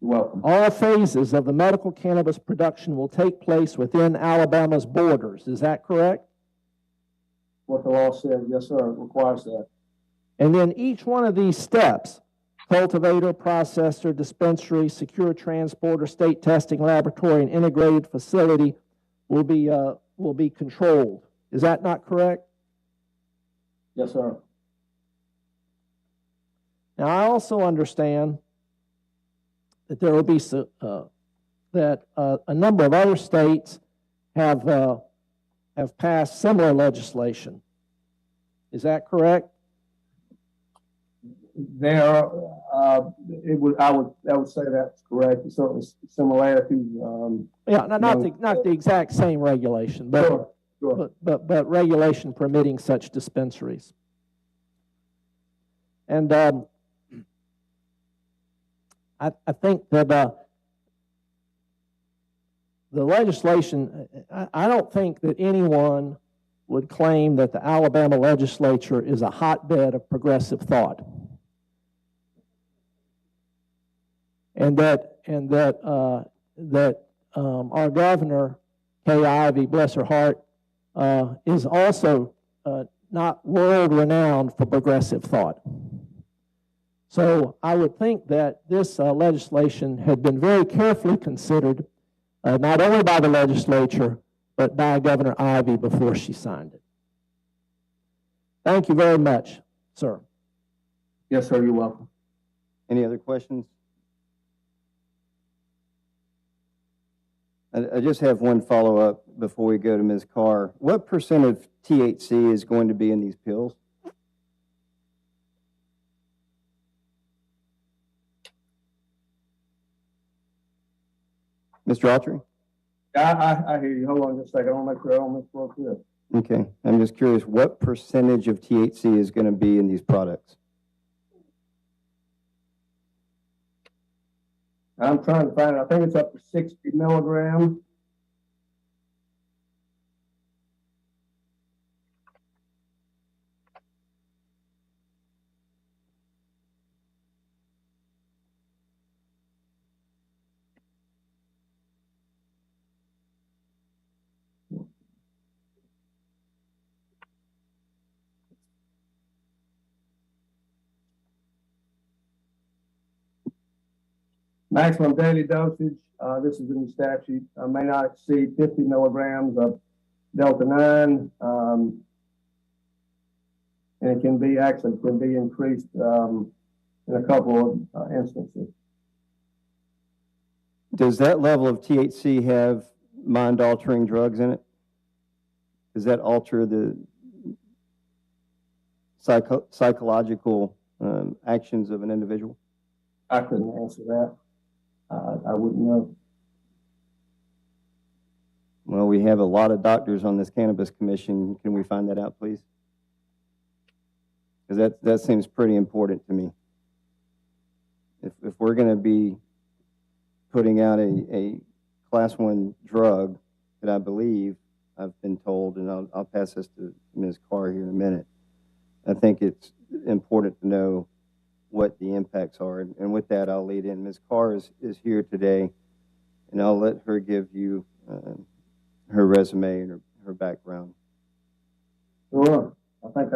You're welcome. All phases of the medical cannabis production will take place within Alabama's borders. Is that correct? What the law says, yes, sir, it requires that. And then each one of these steps, cultivator, processor, dispensary, secure transporter, state testing laboratory, and integrated facility will be controlled. Is that not correct? Yes, sir. Now, I also understand that there will be a number of other states have passed similar legislation. Is that correct? There, I would say that's correct. There's certainly similarities. Yeah, not the exact same regulation, but Sure. but regulation permitting such dispensaries. And I think that the legislation, I don't think that anyone would claim that the Alabama legislature is a hotbed of progressive thought. And that our governor, Kay Ivey, bless her heart, is also not world renowned for progressive thought. So I would think that this legislation had been very carefully considered, not only by the legislature, but by Governor Ivey before she signed it. Thank you very much, sir. Yes, sir, you're welcome. Any other questions? I just have one follow-up before we go to Ms. Carr. What percent of THC is going to be in these pills? Mr. Autry? I hear you. Hold on just a second. I want to make sure I don't misquote this. Okay, I'm just curious, what percentage of THC is going to be in these products? I'm trying to find it. I think it's up to 60 milligrams. Maximum daily dosage, this is in the statute, may not exceed 50 milligrams of Delta-9, and it can be increased in a couple of instances. Does that level of THC have mind-altering drugs in it? Does that alter the psychological actions of an individual? I couldn't answer that. I wouldn't know. Well, we have a lot of doctors on this cannabis commission. Can we find that out, please? Because that seems pretty important to me. If we're going to be putting out a class 1 drug that I believe I've been told, and I'll pass this to Ms. Carr here in a minute, I think it's important to know what the impacts are. And with that, I'll lead in. Ms. Carr is here today, and I'll let her give you her resume and her background. Sure. I think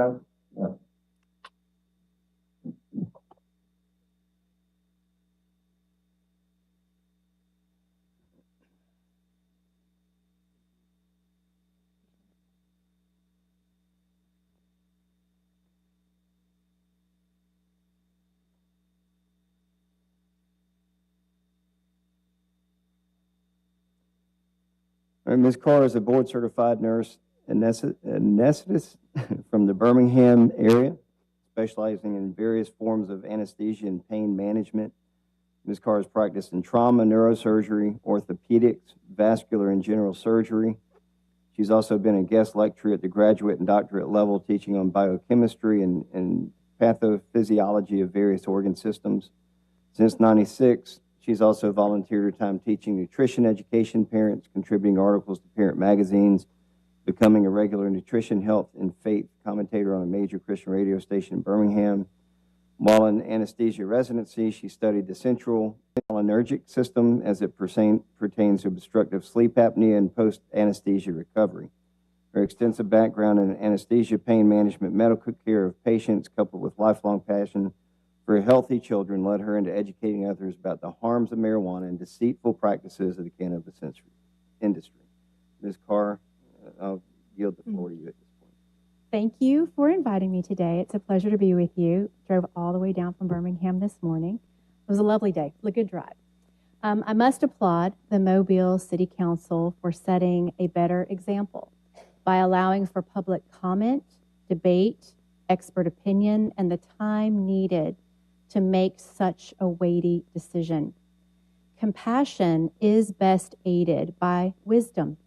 All right, Ms. Carr is a board-certified nurse anesthetist from the Birmingham area, specializing in various forms of anesthesia and pain management. Ms. Carr has practiced in trauma, neurosurgery, orthopedics, vascular and general surgery. She's also been a guest lecturer at the graduate and doctorate level, teaching on biochemistry and pathophysiology of various organ systems. Since '96, She's also volunteered her time teaching nutrition education parents, contributing articles to parent magazines, becoming a regular nutrition, health, and faith commentator on a major Christian radio station in Birmingham. While in anesthesia residency, she studied the central cholinergic system as it pertains to obstructive sleep apnea and post-anesthesia recovery. Her extensive background in anesthesia, pain management, medical care of patients, coupled with lifelong passion for healthy children, led her into educating others about the harms of marijuana and deceitful practices of the cannabis industry. Ms. Carr, I'll yield the floor to you at this point. Thank you for inviting me today. It's a pleasure to be with you. Drove all the way down from Birmingham this morning. It was a lovely day, a good drive. I must applaud the Mobile City Council for setting a better example by allowing for public comment, debate, expert opinion, and the time needed to make such a weighty decision. Compassion is best aided by wisdom,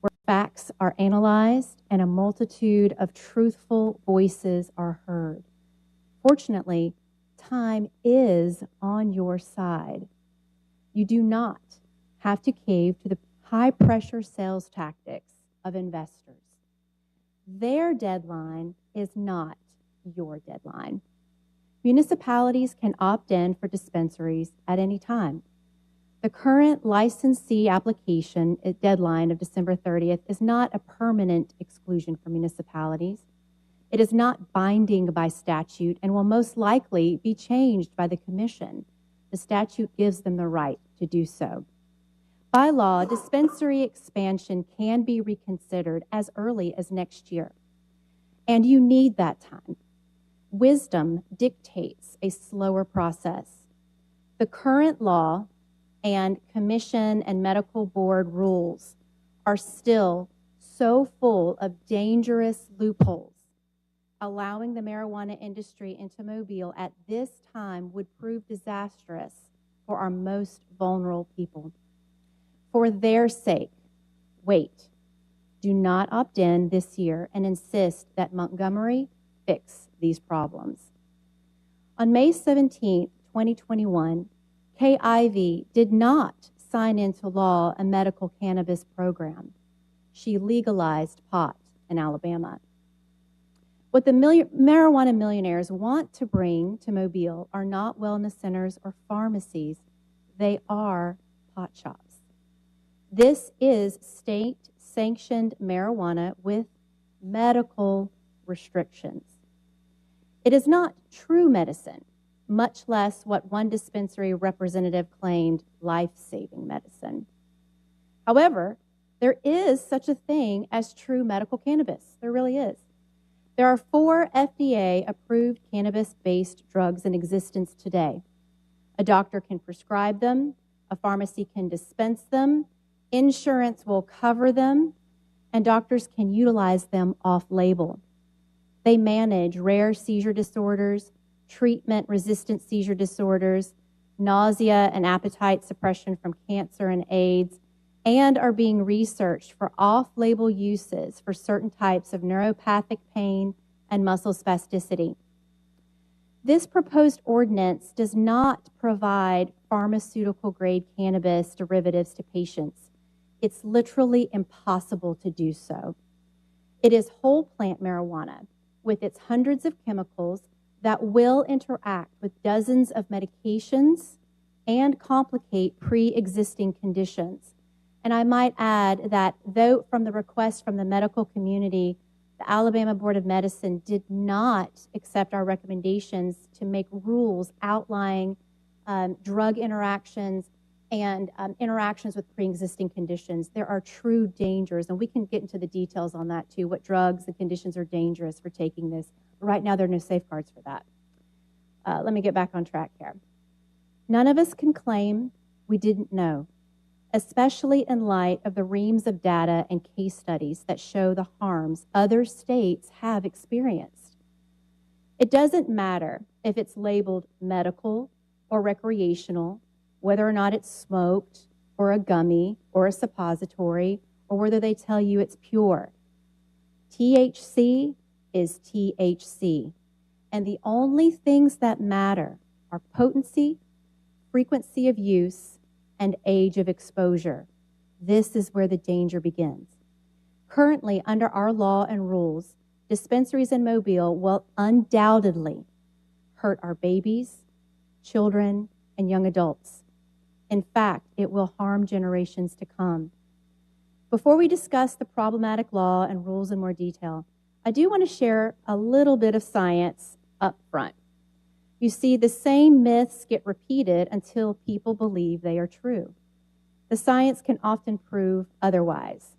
where facts are analyzed and a multitude of truthful voices are heard. Fortunately, time is on your side. You do not have to cave to the high-pressure sales tactics of investors. Their deadline is not your deadline. Municipalities can opt in for dispensaries at any time. The current licensee application deadline of December 30th is not a permanent exclusion for municipalities. It is not binding by statute and will most likely be changed by the Commission. The statute gives them the right to do so. By law, dispensary expansion can be reconsidered as early as next year, and you need that time. Wisdom dictates a slower process. The current law and Commission and Medical Board rules are still so full of dangerous loopholes. Allowing the marijuana industry into Mobile at this time would prove disastrous for our most vulnerable people. For their sake, wait. Do not opt in this year and insist that Montgomery fix these problems. On May 17, 2021, Kay Ivey did not sign into law a medical cannabis program. She legalized pot in Alabama. What the marijuana millionaires want to bring to Mobile are not wellness centers or pharmacies. They are pot shops. This is state-sanctioned marijuana with medical restrictions. It is not true medicine, much less what one dispensary representative claimed, life-saving medicine. However, there is such a thing as true medical cannabis. There really is. There are 4 FDA-approved cannabis-based drugs in existence today. A doctor can prescribe them, a pharmacy can dispense them, insurance will cover them, and doctors can utilize them off-label. They manage rare seizure disorders, treatment-resistant seizure disorders, nausea and appetite suppression from cancer and AIDS, and are being researched for off-label uses for certain types of neuropathic pain and muscle spasticity. This proposed ordinance does not provide pharmaceutical-grade cannabis derivatives to patients. It's literally impossible to do so. It is whole plant marijuana with its hundreds of chemicals that will interact with dozens of medications and complicate pre-existing conditions. And I might add that though from the request from the medical community, the Alabama Board of Medicine did not accept our recommendations to make rules outlining drug interactions and interactions with pre-existing conditions. There are true dangers, and we can get into the details on that too, what drugs and conditions are dangerous for taking this. But right now, there are no safeguards for that. Let me get back on track here. None of us can claim we didn't know, especially in light of the reams of data and case studies that show the harms other states have experienced. It doesn't matter if it's labeled medical or recreational, whether or not it's smoked or a gummy or a suppository, or whether they tell you it's pure. THC is THC, and the only things that matter are potency, frequency of use, and age of exposure. This is where the danger begins. Currently, under our law and rules, dispensaries in Mobile will undoubtedly hurt our babies, children, and young adults. In fact, it will harm generations to come. Before we discuss the problematic law and rules in more detail, I do want to share a little bit of science up front. You see, the same myths get repeated until people believe they are true. The science can often prove otherwise.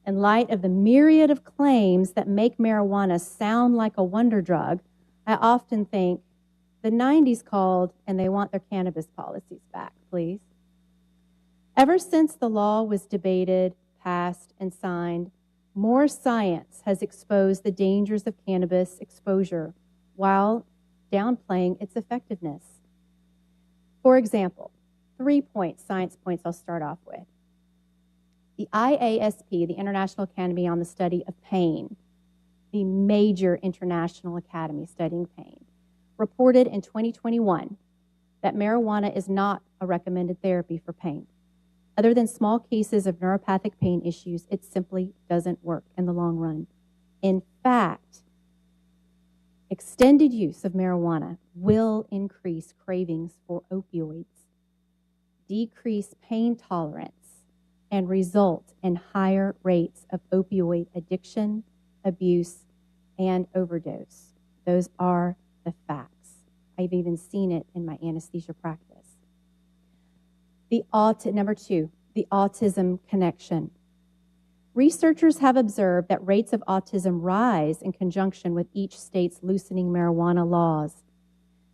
In light of the myriad of claims that make marijuana sound like a wonder drug, I often think the 90s called and they want their cannabis policies back, please. Ever since the law was debated, passed, and signed, more science has exposed the dangers of cannabis exposure while downplaying its effectiveness. For example, 3 science points I'll start off with. The IASP, the International Academy on the Study of Pain, the major international academy studying pain, reported in 2021 that marijuana is not a recommended therapy for pain. Other than small cases of neuropathic pain issues, it simply doesn't work in the long run. In fact, extended use of marijuana will increase cravings for opioids, decrease pain tolerance, and result in higher rates of opioid addiction, abuse, and overdose. Those are the facts. I've even seen it in my anesthesia practice. Number 2, the autism connection. Researchers have observed that rates of autism rise in conjunction with each state's loosening marijuana laws.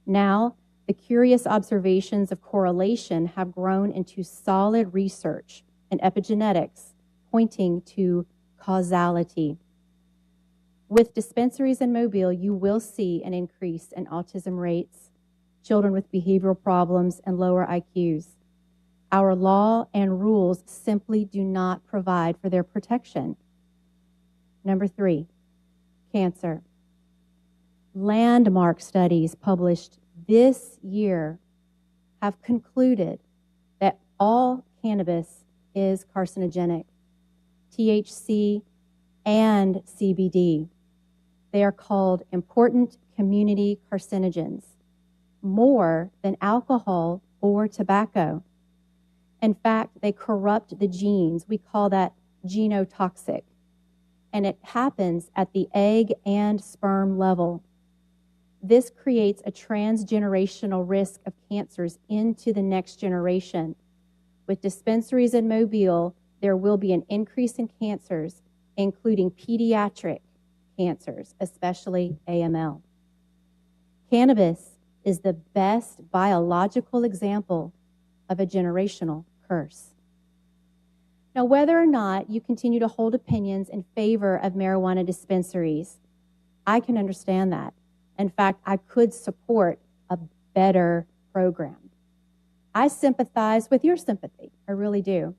Now, the curious observations of correlation have grown into solid research in epigenetics, pointing to causality. With dispensaries in Mobile, you will see an increase in autism rates, children with behavioral problems, and lower IQs. Our law and rules simply do not provide for their protection. Number 3, cancer. Landmark studies published this year have concluded that all cannabis is carcinogenic, THC and CBD. They are called important community carcinogens, more than alcohol or tobacco. In fact, they corrupt the genes. We call that genotoxic. And it happens at the egg and sperm level. This creates a transgenerational risk of cancers into the next generation. With dispensaries in Mobile, there will be an increase in cancers, including pediatric cancers, especially AML. Cannabis is the best biological example of a generational curse. Now, whether or not you continue to hold opinions in favor of marijuana dispensaries, I can understand that. In fact, I could support a better program. I sympathize with your sympathy, I really do.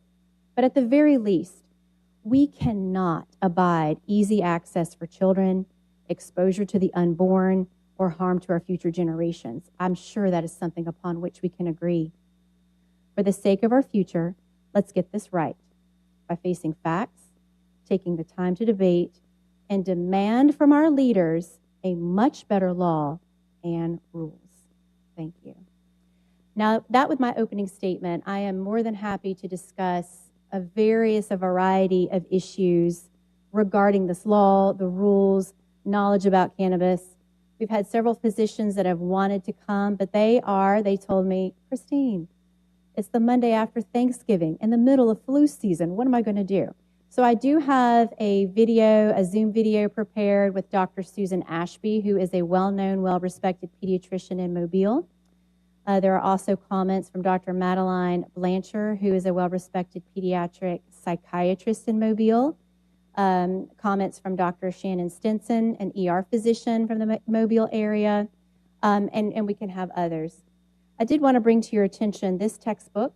But at the very least, we cannot abide easy access for children, exposure to the unborn, or harm to our future generations. I'm sure that is something upon which we can agree. For the sake of our future, let's get this right by facing facts, taking the time to debate, and demand from our leaders a much better law and rules. Thank you. Now, that was my opening statement. I am more than happy to discuss a variety of issues regarding this law, the rules, knowledge about cannabis. We've had several physicians that have wanted to come, but they told me, Christine, it's the Monday after Thanksgiving, in the middle of flu season. What am I going to do? So I do have a Zoom video prepared with Dr. Susan Ashby, who is a well-known, well-respected pediatrician in Mobile. There are also comments from Dr. Madeline Blanchard, who is a well-respected pediatric psychiatrist in Mobile. Comments from Dr. Shannon Stinson, an ER physician from the Mobile area, and we can have others. I did want to bring to your attention this textbook.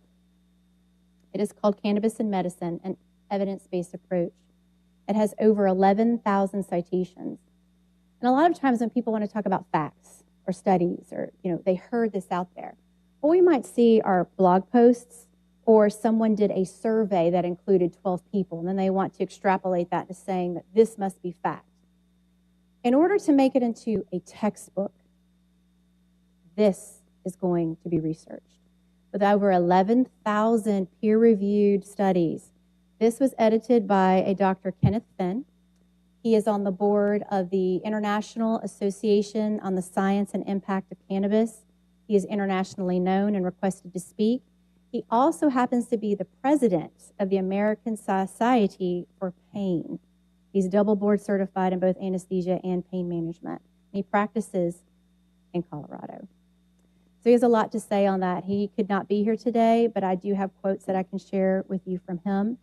It is called Cannabis and Medicine, an Evidence-Based Approach. It has over 11,000 citations. And a lot of times when people want to talk about facts or studies or, they heard this out there. what we might see are blog posts, or someone did a survey that included 12 people, and then they want to extrapolate that to saying that this must be fact. In order to make it into a textbook, this is going to be researched. With over 11,000 peer-reviewed studies, this was edited by a Dr. Kenneth Finn. He is on the board of the International Association on the Science and Impact of Cannabis. He is internationally known and requested to speak. He also happens to be the president of the American Society for Pain. He's double board certified in both anesthesia and pain management. He practices in Colorado. So he has a lot to say on that. He could not be here today, but I do have quotes that I can share with you from him.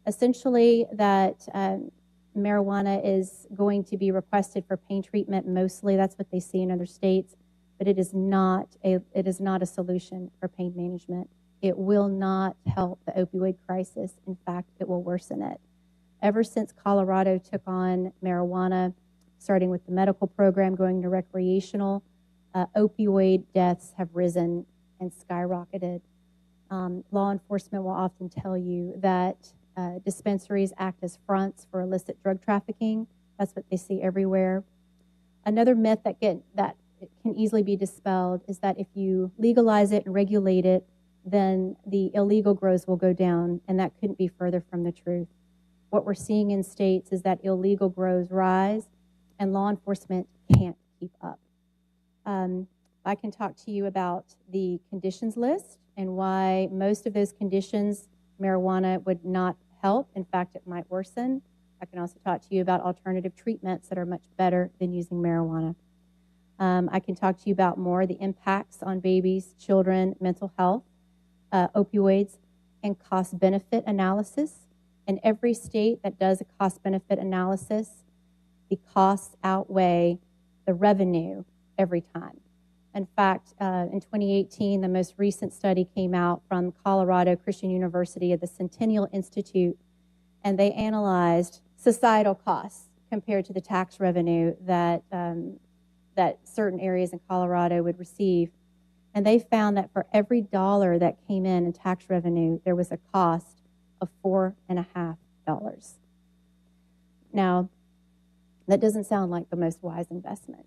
Essentially, that marijuana is going to be requested for pain treatment mostly. That's what they see in other states, but it is not a solution for pain management. It will not help the opioid crisis. In fact, it will worsen it. Ever since Colorado took on marijuana, starting with the medical program, going to recreational, opioid deaths have risen and skyrocketed. Law enforcement will often tell you that dispensaries act as fronts for illicit drug trafficking. That's what they see everywhere. Another myth that can easily be dispelled is that if you legalize it and regulate it, then the illegal grows will go down, and that couldn't be further from the truth. What we're seeing in states is that illegal grows rise, and law enforcement can't keep up. I can talk to you about the conditions list and why most of those conditions marijuana would not help. In fact, it might worsen. I can also talk to you about alternative treatments that are much better than using marijuana. I can talk to you about more the impacts on babies, children, mental health, opioids, and cost-benefit analysis. In every state that does a cost-benefit analysis, the costs outweigh the revenue every time. In fact, in 2018, the most recent study came out from Colorado Christian University at the Centennial Institute, and they analyzed societal costs compared to the tax revenue that certain areas in Colorado would receive. And they found that for every dollar that came in tax revenue, there was a cost of $4.50. Now, that doesn't sound like the most wise investment.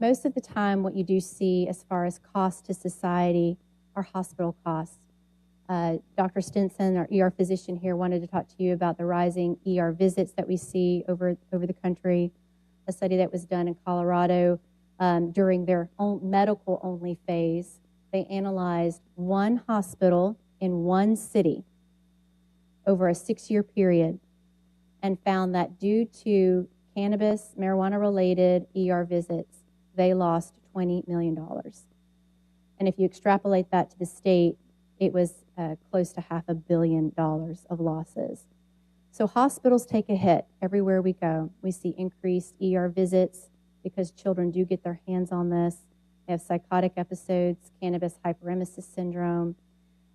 Most of the time, what you do see as far as cost to society are hospital costs. Dr. Stinson, our ER physician here, wanted to talk to you about the rising ER visits that we see over the country. A study that was done in Colorado during their own medical-only phase, they analyzed one hospital in one city over a 6-year period and found that due to cannabis, marijuana-related ER visits, they lost $20 million. And if you extrapolate that to the state, it was close to $500 million of losses. So hospitals take a hit everywhere we go. We see increased ER visits because children do get their hands on this. They have psychotic episodes, cannabis hyperemesis syndrome.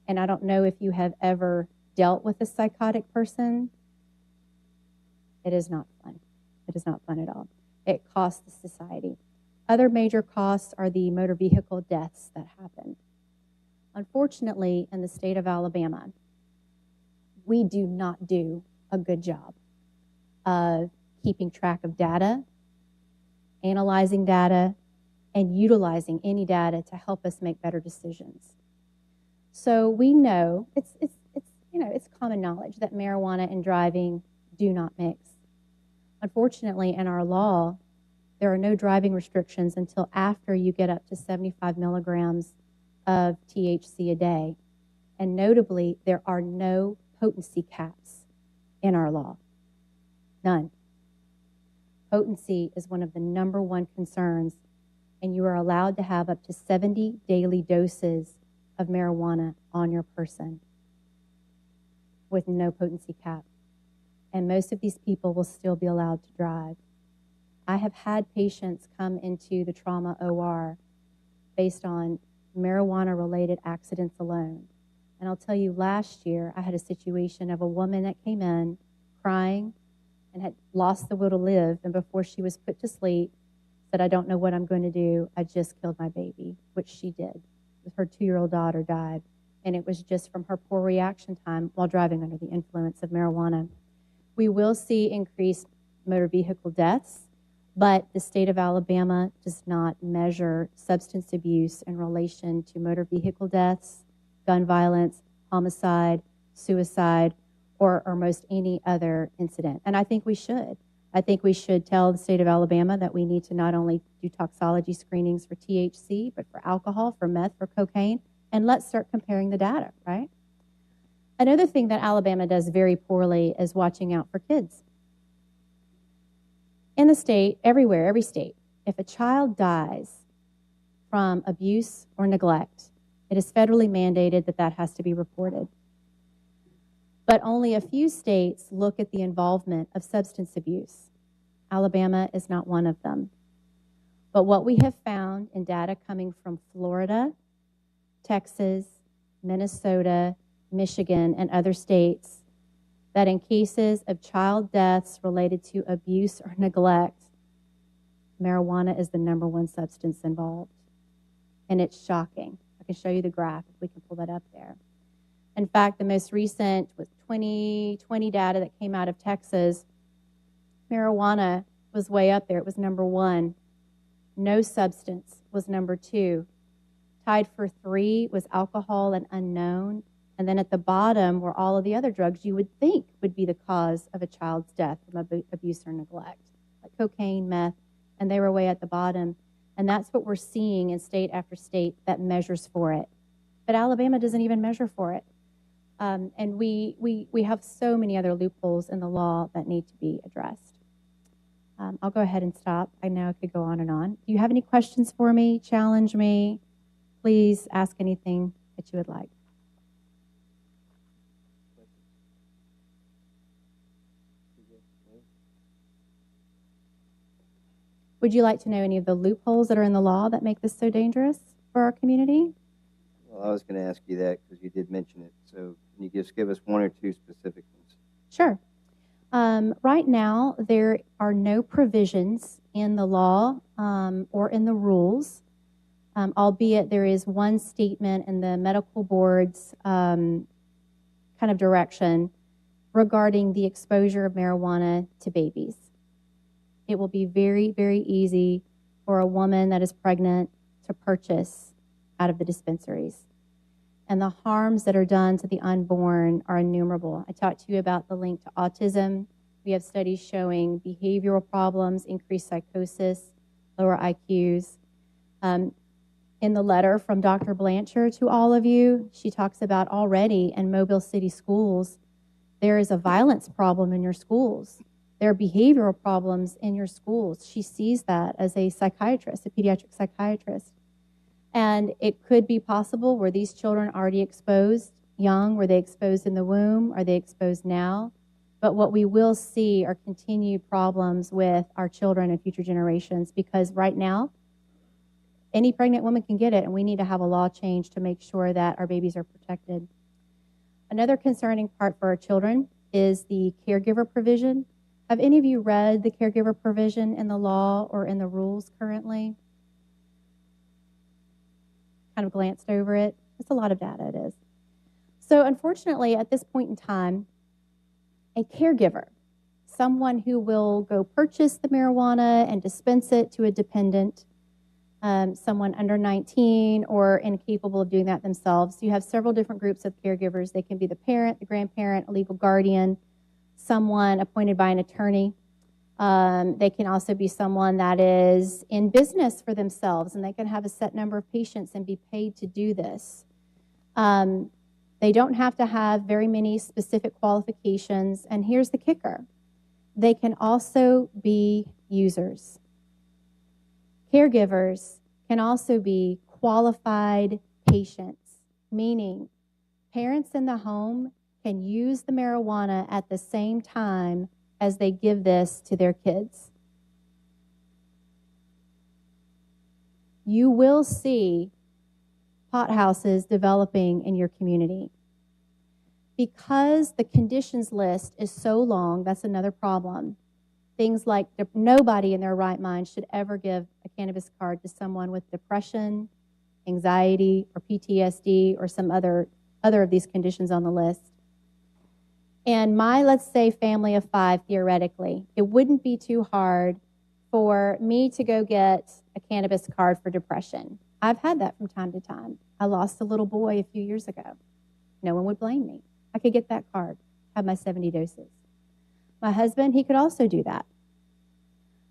And I don't know if you have ever dealt with a psychotic person. It is not fun. It is not fun at all. It costs the society. Other major costs are the motor vehicle deaths that happen. Unfortunately, in the state of Alabama, we do not do a good job of keeping track of data, analyzing data, and utilizing any data to help us make better decisions. So we know it's common knowledge that marijuana and driving do not mix. Unfortunately, in our law, there are no driving restrictions until after you get up to 75 milligrams of THC a day. And notably, there are no potency caps in our law. None. Potency is one of the number one concerns, and you are allowed to have up to 70 daily doses of marijuana on your person with no potency cap. And most of these people will still be allowed to drive. I have had patients come into the trauma OR based on marijuana-related accidents alone. And I'll tell you, last year, I had a situation of a woman that came in crying and had lost the will to live, and before she was put to sleep, said, "I don't know what I'm going to do. I just killed my baby," which she did. her 2-year-old daughter died, and it was just from her poor reaction time while driving under the influence of marijuana. We will see increased motor vehicle deaths, but the state of Alabama does not measure substance abuse in relation to motor vehicle deaths, gun violence, homicide, suicide, or most any other incident. And I think we should. I think we should tell the state of Alabama that we need to not only do toxicology screenings for THC, but for alcohol, for meth, for cocaine, and let's start comparing the data, right? Another thing that Alabama does very poorly is watching out for kids. In the state, everywhere, every state, if a child dies from abuse or neglect, it is federally mandated that that has to be reported. But only a few states look at the involvement of substance abuse. Alabama is not one of them. But what we have found in data coming from Florida, Texas, Minnesota, Michigan, and other states, that in cases of child deaths related to abuse or neglect, marijuana is the #1 substance involved. And it's shocking. I can show you the graph if we can pull that up there. In fact, the most recent was 2020 data that came out of Texas. Marijuana was way up there. It was #1. No substance was #2. Tied for 3 was alcohol and unknown. And then at the bottom were all of the other drugs you would think would be the cause of a child's death from abuse or neglect, like cocaine, meth, and they were way at the bottom. And that's what we're seeing in state after state that measures for it. But Alabama doesn't even measure for it. And we have so many other loopholes in the law that need to be addressed. I'll go ahead and stop. I know I could go on and on. Do you have any questions for me? Challenge me. Please ask anything that you would like. Would you like to know any of the loopholes that are in the law that make this so dangerous for our community? Well, I was going to ask you that because you did mention it. So can you just give us 1 or 2 specific ones? Sure. Right now, there are no provisions in the law or in the rules, albeit there is one statement in the medical board's kind of direction regarding the exposure of marijuana to babies. It will be very, very easy for a woman that is pregnant to purchase out of the dispensaries. And the harms that are done to the unborn are innumerable. I talked to you about the link to autism. We have studies showing behavioral problems, increased psychosis, lower IQs. In the letter from Dr. Blanchard to all of you, she talks about already in Mobile City schools, there is a violence problem in your schools. There are behavioral problems in your schools. She sees that as a psychiatrist, a pediatric psychiatrist. And it could be possible, were these children already exposed young? Were they exposed in the womb? Are they exposed now? But what we will see are continued problems with our children and future generations, because right now, any pregnant woman can get it, and we need to have a law change to make sure that our babies are protected. Another concerning part for our children is the caregiver provision. Have any of you read the caregiver provision in the law or in the rules currently? Kind of glanced over it. It's a lot of data, it is. So unfortunately, at this point in time, a caregiver, someone who will go purchase the marijuana and dispense it to a dependent, someone under 19 or incapable of doing that themselves. You have several different groups of caregivers. They can be the parent, the grandparent, a legal guardian, someone appointed by an attorney. They can also be someone that is in business for themselves, and they can have a set number of patients and be paid to do this. They don't have to have very many specific qualifications, and here's the kicker. They can also be users. Caregivers can also be qualified patients, meaning parents in the home can use the marijuana at the same time as they give this to their kids. You will see pot houses developing in your community. Because the conditions list is so long, that's another problem. Things like nobody in their right mind should ever give a cannabis card to someone with depression, anxiety, or PTSD, or some other of these conditions on the list. And my, let's say, family of 5, theoretically, it wouldn't be too hard for me to go get a cannabis card for depression. I've had that from time to time. I lost a little boy a few years ago. No one would blame me. I could get that card, have my 70 doses. My husband, he could also do that.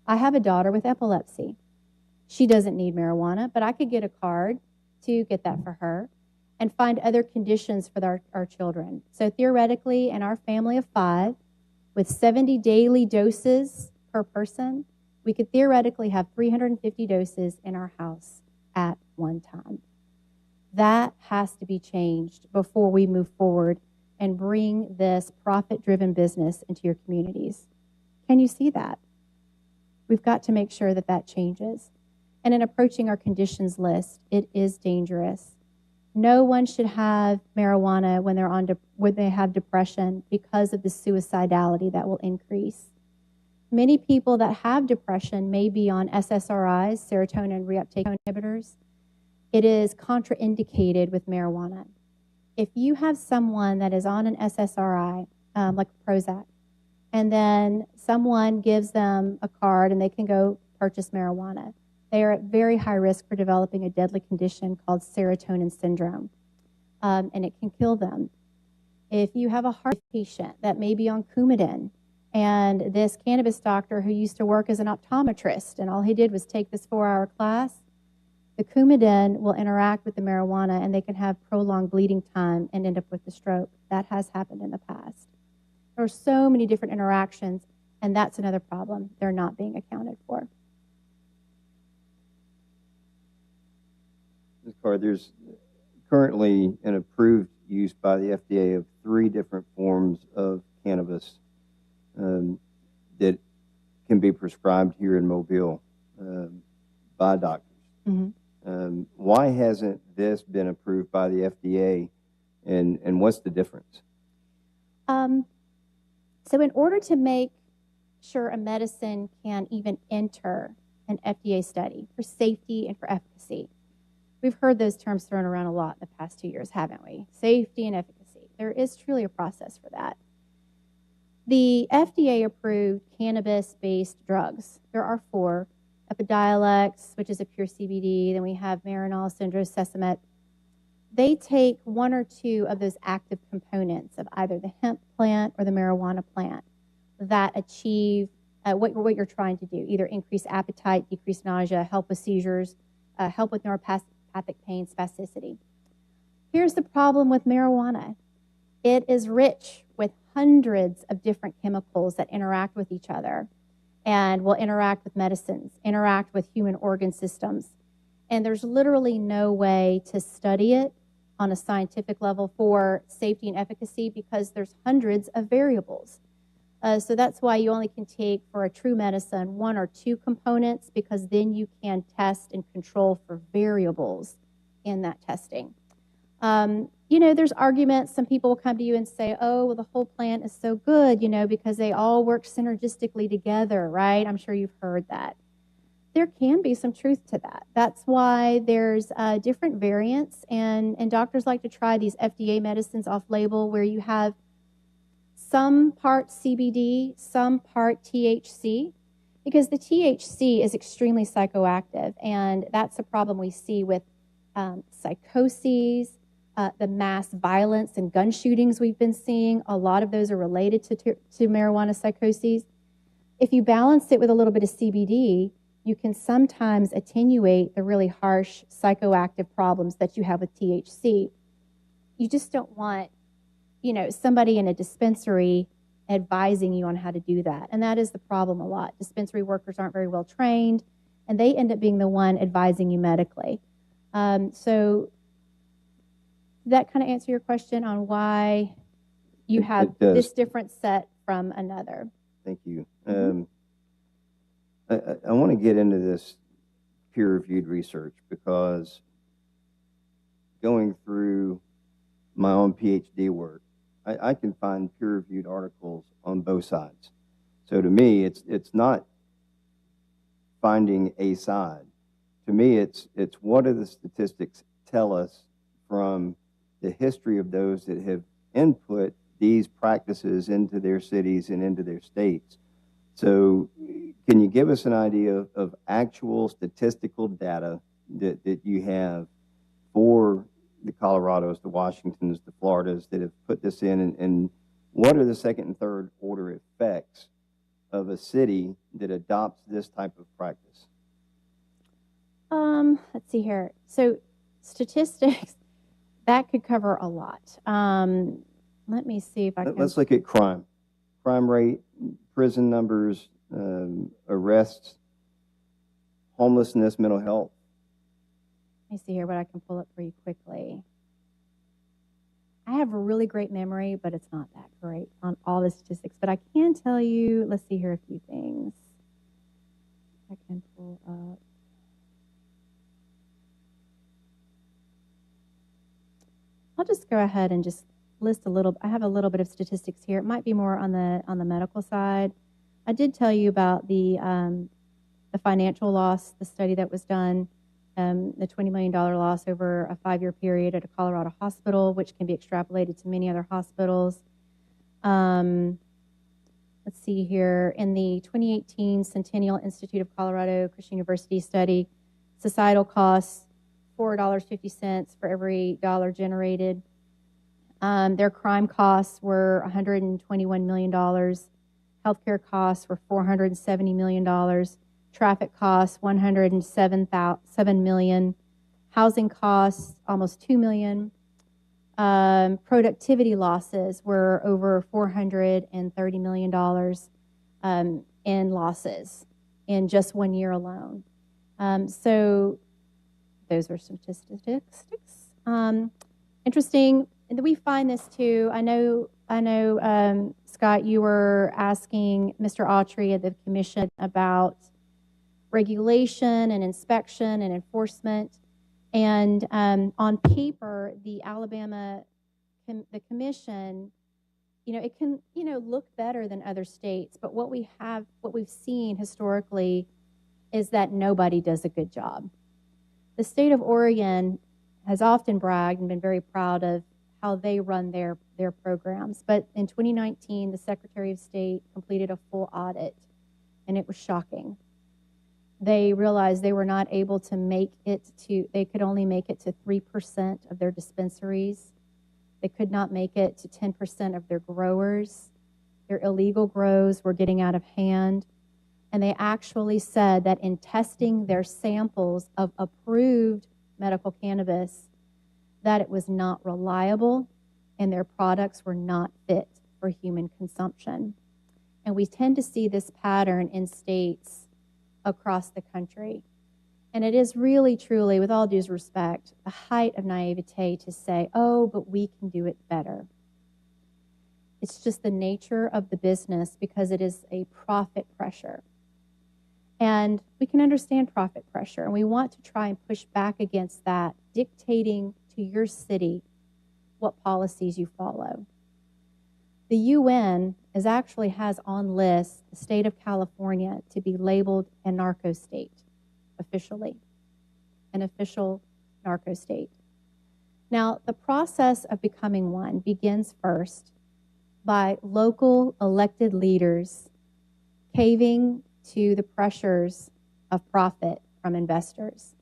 I have a daughter with epilepsy. She doesn't need marijuana, but I could get a card to get that for her and find other conditions for our children. So theoretically, in our family of 5, with 70 daily doses per person, we could theoretically have 350 doses in our house at one time. That has to be changed before we move forward and bring this profit-driven business into your communities. Can you see that? We've got to make sure that that changes. And in approaching our conditions list, it is dangerous. No one should have marijuana when they have depression because of the suicidality that will increase. Many people that have depression may be on SSRIs, serotonin reuptake inhibitors. It is contraindicated with marijuana. If you have someone that is on an SSRI, like Prozac, and then someone gives them a card and they can go purchase marijuana, they are at very high risk for developing a deadly condition called serotonin syndrome, and it can kill them. If you have a heart patient that may be on Coumadin, and this cannabis doctor who used to work as an optometrist, and all he did was take this 4-hour class, the Coumadin will interact with the marijuana, and they can have prolonged bleeding time and end up with a stroke. That has happened in the past. There are so many different interactions, and that's another problem. They're not being accounted for. Ms. Carr, there's currently an approved use by the FDA of 3 different forms of cannabis that can be prescribed here in Mobile by doctors. Mm-hmm. Why hasn't this been approved by the FDA, and what's the difference? So in order to make sure a medicine can even enter an FDA study for safety and for efficacy, we've heard those terms thrown around a lot in the past 2 years, haven't we? Safety and efficacy. There is truly a process for that. The FDA approved cannabis-based drugs. There are 4. Epidiolex, which is a pure CBD. Then we have Marinol, Syndrosesamet. They take 1 or 2 of those active components of either the hemp plant or the marijuana plant that achieve what you're trying to do, either increase appetite, decrease nausea, help with seizures, help with neuropathic pain, spasticity. Here's the problem with marijuana. It is rich with hundreds of different chemicals that interact with each other and will interact with medicines, interact with human organ systems. And there's literally no way to study it on a scientific level for safety and efficacy because there's hundreds of variables. So that's why you only can take, for a true medicine, 1 or 2 components, because then you can test and control for variables in that testing. There's arguments. Some people will come to you and say, oh, well, the whole plant is so good, because they all work synergistically together, right? I'm sure you've heard that. There can be some truth to that. That's why there's different variants, and doctors like to try these FDA medicines off-label where you have some part CBD, some part THC, because the THC is extremely psychoactive, and that's a problem we see with psychoses, the mass violence and gun shootings we've been seeing. A lot of those are related to marijuana psychoses. If you balance it with a little bit of CBD, you can sometimes attenuate the really harsh psychoactive problems that you have with THC. You just don't want, somebody in a dispensary advising you on how to do that. And that is the problem a lot. Dispensary workers aren't very well trained, and they end up being the one advising you medically. So did that kind of answer your question on why you have this different set from another? Thank you. I want to get into this peer-reviewed research because going through my own PhD work, I can find peer-reviewed articles on both sides. So to me, it's not finding a side to me, it's what do the statistics tell us from the history of those that have input these practices into their cities and into their states. So can you give us an idea of actual statistical data that you have for the Colorados, the Washingtons, the Floridas that have put this in, and what are the second and third order effects of a city that adopts this type of practice? Let's see here. So statistics, that could cover a lot. Let me see if I can. Let's look at crime rate, prison numbers, arrests, homelessness, mental health. Let me see here what I can pull up for you quickly. I have a really great memory, but it's not that great on all the statistics. But I can tell you, let's see here a few things. I can pull up. I'll just go ahead and just list a little. I have a little bit of statistics here. It might be more on the medical side. I did tell you about the financial loss, the study that was done, the $20 million loss over a 5-year period at a Colorado hospital, which can be extrapolated to many other hospitals. Let's see here. In the 2018 Centennial Institute of Colorado Christian University study, societal costs, $4.50 for every dollar generated. Their crime costs were $121 million. Healthcare costs were $470 million. Traffic costs, $107 million. Housing costs, almost $2 million. Productivity losses were over $430 million in losses in just 1 year alone. So those are some statistics. Interesting. And we find this too. I know, Scott, you were asking Mr. Autry at the commission about regulation and inspection and enforcement. And on paper, the the commission, it can, look better than other states. But what we've seen historically is that nobody does a good job. The state of Oregon has often bragged and been very proud of how they run their programs. But in 2019, the Secretary of State completed a full audit, and it was shocking. They realized they were not able to they could only make it to 3% of their dispensaries. They could not make it to 10% of their growers. Their illegal grows were getting out of hand. And they actually said that in testing their samples of approved medical cannabis, that it was not reliable and their products were not fit for human consumption. And we tend to see this pattern in states across the country. And it is really, truly, with all due respect, the height of naivete to say, oh, but we can do it better. It's just the nature of the business because it is a profit pressure. And we can understand profit pressure, and we want to try and push back against that, dictating to your city what policies you follow. The UN actually has on list the state of California to be labeled a narco state, officially, an official narco state. Now, the process of becoming one begins first by local elected leaders caving to the pressures of profit from investors.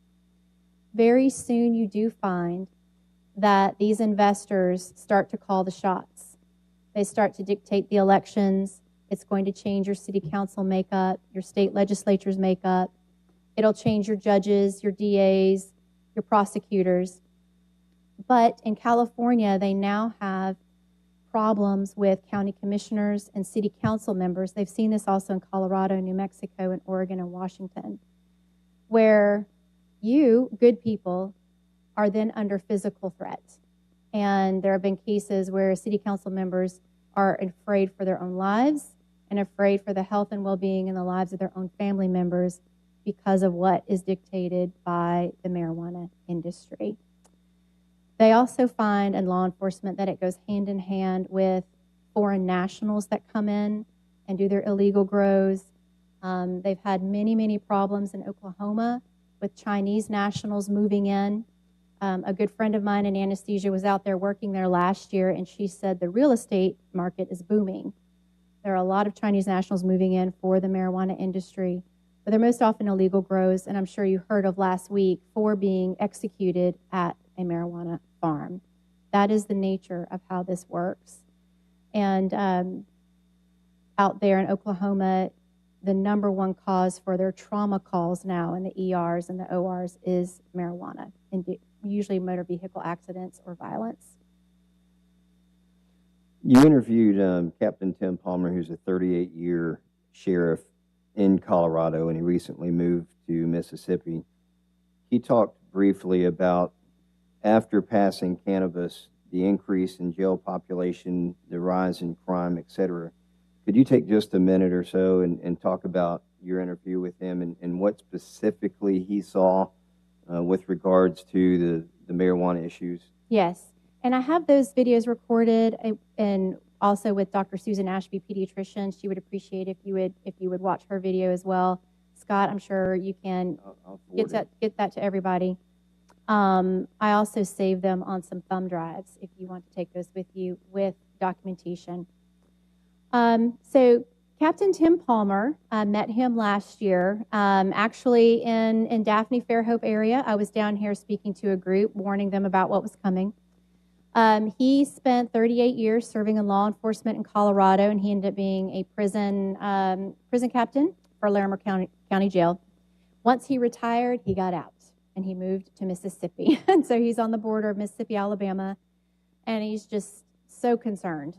Very soon you do find that these investors start to call the shots. They start to dictate the elections. It's going to change your city council makeup, your state legislature's makeup. It'll change your judges, your DAs, your prosecutors. But in California, they now have problems with county commissioners and city council members. They've seen this also in Colorado, New Mexico, and Oregon and Washington, where you, good people, are then under physical threat. And there have been cases where city council members are afraid for their own lives and afraid for the health and well-being and the lives of their own family members because of what is dictated by the marijuana industry. They also find in law enforcement that it goes hand in hand with foreign nationals that come in and do their illegal grows. They've had many, many problems in Oklahoma with Chinese nationals moving in. A good friend of mine in anesthesia was out there working there last year, and she said the real estate market is booming. There are a lot of Chinese nationals moving in for the marijuana industry, but they're most often illegal grows, and I'm sure you heard of last week 4 being executed at a marijuana farm. That is the nature of how this works. And out there in Oklahoma, the number one cause for their trauma calls now in the ERs and the ORs is marijuana, and usually motor vehicle accidents or violence. You interviewed Captain Tim Palmer, who's a 38-year sheriff in Colorado, and he recently moved to Mississippi. He talked briefly about, after passing cannabis, the increase in jail population, the rise in crime, et cetera. Could you take just a minute or so and talk about your interview with him and what specifically he saw with regards to the marijuana issues? Yes, and I have those videos recorded, and also with Dr. Susan Ashby, pediatrician. She would appreciate if you would watch her video as well. Scott, I'm sure you can get that to everybody. I also save them on some thumb drives if you want to take those with you with documentation. So Captain Tim Palmer, I met him last year, actually in Daphne Fairhope area. I was down here speaking to a group, warning them about what was coming. He spent 38 years serving in law enforcement in Colorado, and he ended up being a prison captain for Larimer County Jail. Once he retired, he got out, and he moved to Mississippi. And so he's on the border of Mississippi, Alabama, and he's just so concerned.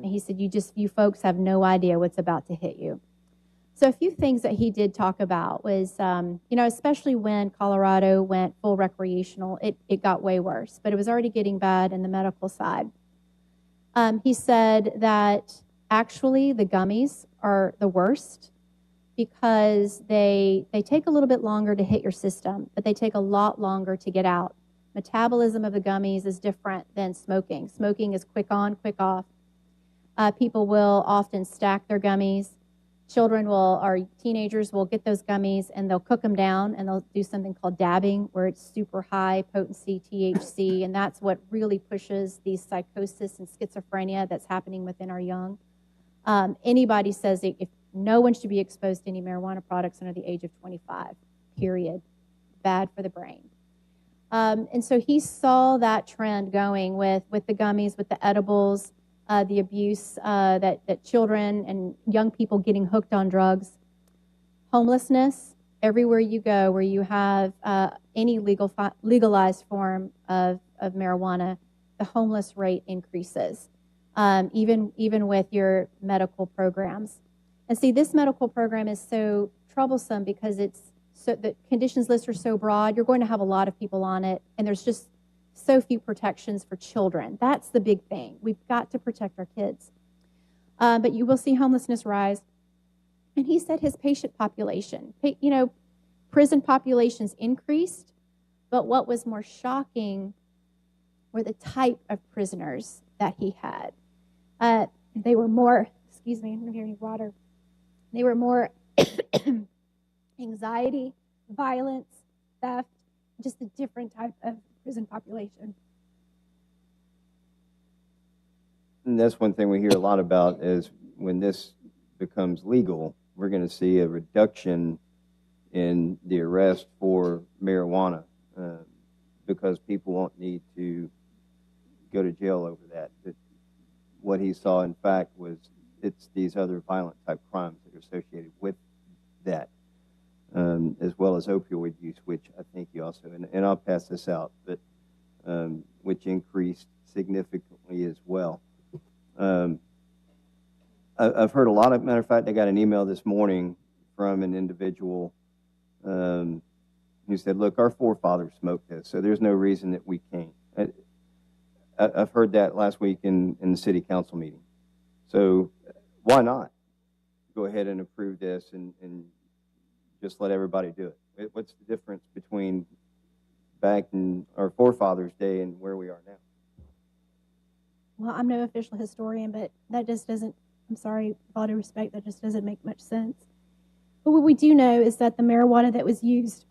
He said, you folks have no idea what's about to hit you. So a few things that he did talk about was, especially when Colorado went full recreational, it got way worse, but it was already getting bad in the medical side. He said that actually the gummies are the worst because they take a little bit longer to hit your system, but they take a lot longer to get out. Metabolism of the gummies is different than smoking. Smoking is quick on, quick off. People will often stack their gummies. Teenagers will get those gummies and they'll cook them down and they'll do something called dabbing, where it's super high potency THC, and that's what really pushes the psychosis and schizophrenia that's happening within our young. Anybody says if no one should be exposed to any marijuana products under the age of 25, period. Bad for the brain. And so he saw that trend going with the gummies, with the edibles, the abuse that children and young people getting hooked on drugs. Homelessness, everywhere you go where you have any legalized form of marijuana, the homeless rate increases, even with your medical programs. And see, this medical program is so troublesome because the conditions list are so broad. You're going to have a lot of people on it, and there's just so few protections for children. That's the big thing. We've got to protect our kids. But you will see homelessness rise. And he said his patient population, prison populations increased, but what was more shocking were the type of prisoners that he had. They were more, I don't hear any water. They were more anxiety, violence, theft, just a different type of prison population. And that's one thing we hear a lot about is when this becomes legal, we're going to see a reduction in the arrest for marijuana because people won't need to go to jail over that. But what he saw, in fact, was it's these other violent type crimes that are associated with that, as well as opioid use, which I think you also, and I'll pass this out, but which increased significantly as well. I've heard a lot of, matter of fact, I got an email this morning from an individual who said, look, our forefathers smoked this, so there's no reason that we can't. I've heard that last week in the city council meeting. So why not go ahead and approve this and just let everybody do it? What's the difference between back in our forefathers' day and where we are now? Well, I'm no official historian, but that just doesn't, I'm sorry, with all due respect, that just doesn't make much sense. But what we do know is that the marijuana that was used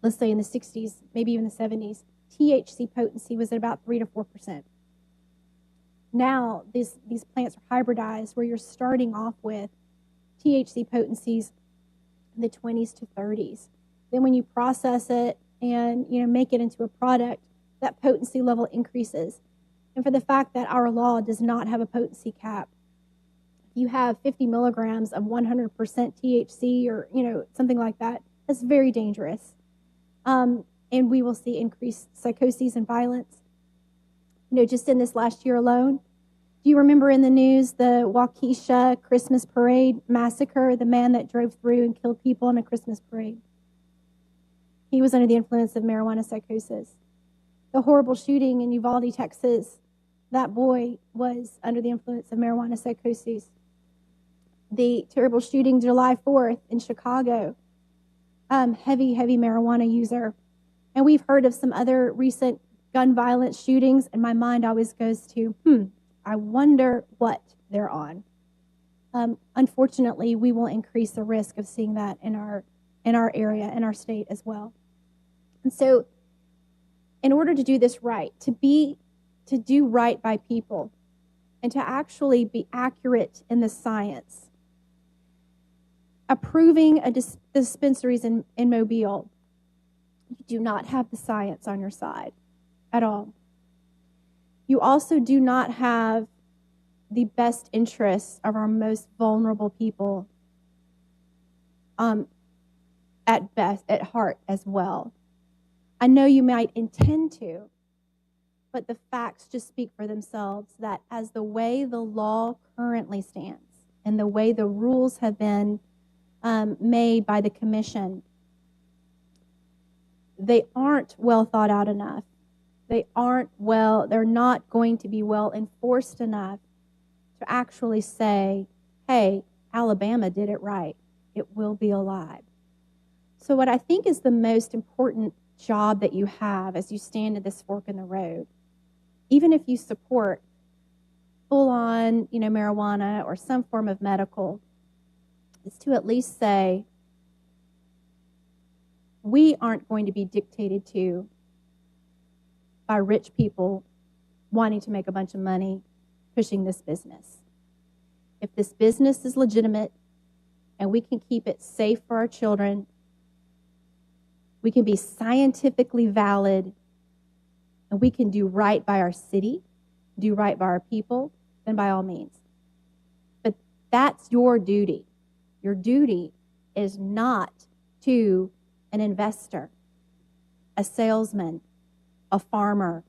let's say in the 60s, maybe even the 70s, THC potency was at about 3 to 4%. Now, these plants are hybridized where you're starting off with THC potencies in the 20s to 30s. Then when you process it and make it into a product, that potency level increases. And for the fact that our law does not have a potency cap, if you have 50 milligrams of 100% THC or something like that, that's very dangerous. And we will see increased psychoses and violence. Just in this last year alone, do you remember in the news the Waukesha Christmas parade massacre, the man that drove through and killed people in a Christmas parade? He was under the influence of marijuana psychosis. The horrible shooting in Uvalde, Texas, that boy was under the influence of marijuana psychosis. The terrible shooting July 4th in Chicago, heavy marijuana user. And we've heard of some other recent gun violence shootings, and my mind always goes to, I wonder what they're on. Unfortunately, we will increase the risk of seeing that in our area, in our state as well. And so, in order to do this right, to do right by people, and to actually be accurate in the science, approving dispensaries in Mobile, you do not have the science on your side at all. You also do not have the best interests of our most vulnerable people at heart as well. I know you might intend to, but the facts just speak for themselves that as the way the law currently stands and the way the rules have been made by the commission, they aren't well thought out enough. They're not going to be well enforced enough to actually say, hey, Alabama did it right. It will be alive. So what I think is the most important job that you have as you stand at this fork in the road, even if you support full-on, marijuana or some form of medical, is to at least say, we aren't going to be dictated to by rich people wanting to make a bunch of money pushing this business. If this business is legitimate and we can keep it safe for our children, we can be scientifically valid, and we can do right by our city, do right by our people, then by all means. But that's your duty. Your duty is not to an investor, a salesman, a farmer,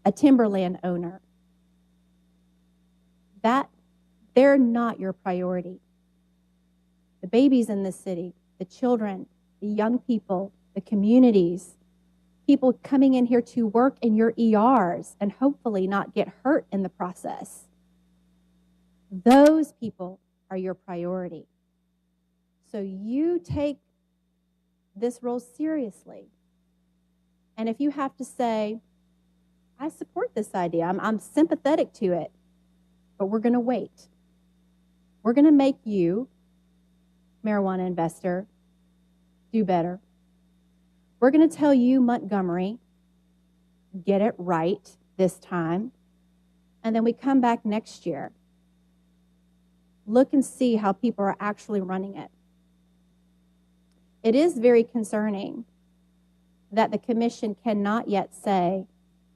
a timberland owner. They're not your priority. The babies in this city, the children, the young people, the communities, people coming in here to work in your ERs and hopefully not get hurt in the process. Those people are your priority. So you take this role seriously. And if you have to say, I support this idea, I'm sympathetic to it, but we're going to wait. We're going to make you, marijuana investor, do better. We're going to tell you, Montgomery, get it right this time. And then we come back next year. Look and see how people are actually running it. It is very concerning that the commission cannot yet say,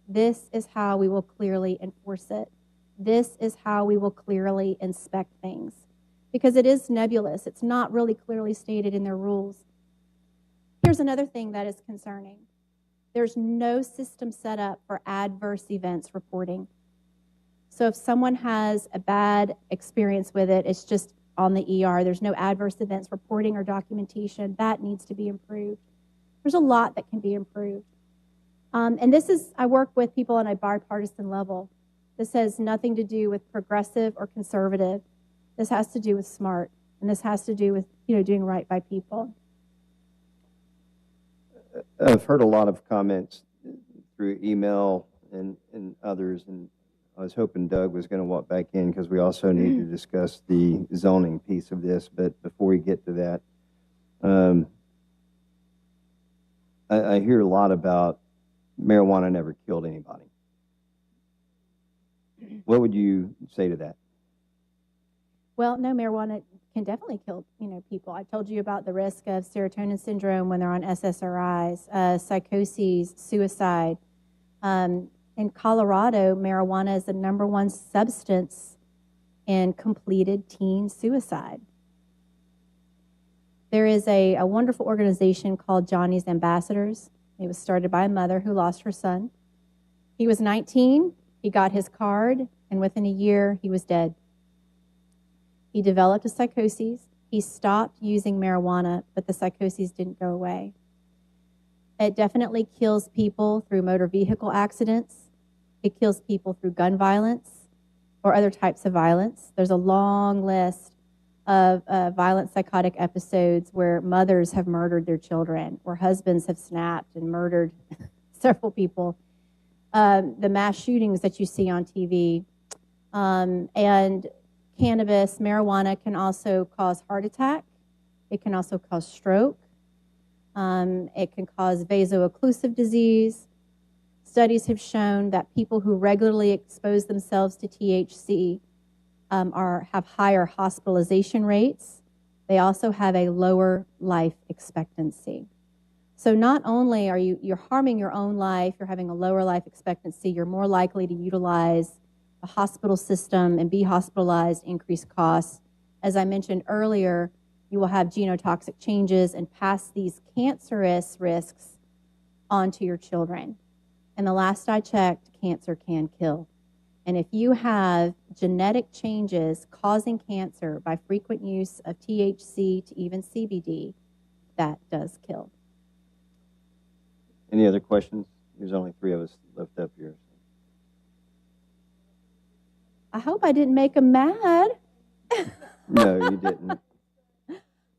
this is how we will clearly enforce it. This is how we will clearly inspect things. Because it is nebulous. It's not really clearly stated in their rules. Here's another thing that is concerning. There's no system set up for adverse events reporting. So if someone has a bad experience with it, it's just on the ER. There's no adverse events reporting or documentation. That needs to be improved. There's a lot that can be improved. And I work with people on a bipartisan level. This has nothing to do with progressive or conservative. This has to do with smart, and this has to do with doing right by people. I've heard a lot of comments through email and others, and I was hoping Doug was going to walk back in because we also need to discuss the zoning piece of this. But before we get to that, I hear a lot about marijuana never killed anybody. What would you say to that? Well, no, marijuana can definitely kill, people. I told you about the risk of serotonin syndrome when they're on SSRIs, psychoses, suicide. In Colorado, marijuana is the #1 substance in completed teen suicide. There is a wonderful organization called Johnny's Ambassadors. It was started by a mother who lost her son. He was 19, he got his card, and within a year, he was dead. He developed a psychosis. He stopped using marijuana, but the psychosis didn't go away. It definitely kills people through motor vehicle accidents. It kills people through gun violence or other types of violence. There's a long list of violent psychotic episodes where mothers have murdered their children, where husbands have snapped and murdered several people. The mass shootings that you see on TV. And cannabis, marijuana can also cause heart attack. It can also cause stroke. It can cause vaso-occlusive disease. Studies have shown that people who regularly expose themselves to THC have higher hospitalization rates. They also have a lower life expectancy. So not only are you're harming your own life, you're having a lower life expectancy, you're more likely to utilize the hospital system and be hospitalized, increased costs. As I mentioned earlier, you will have genotoxic changes and pass these cancerous risks onto your children. And the last I checked, cancer can kill. And if you have genetic changes causing cancer by frequent use of THC to even CBD, that does kill. Any other questions? There's only 3 of us left up here. I hope I didn't make them mad. No, you didn't.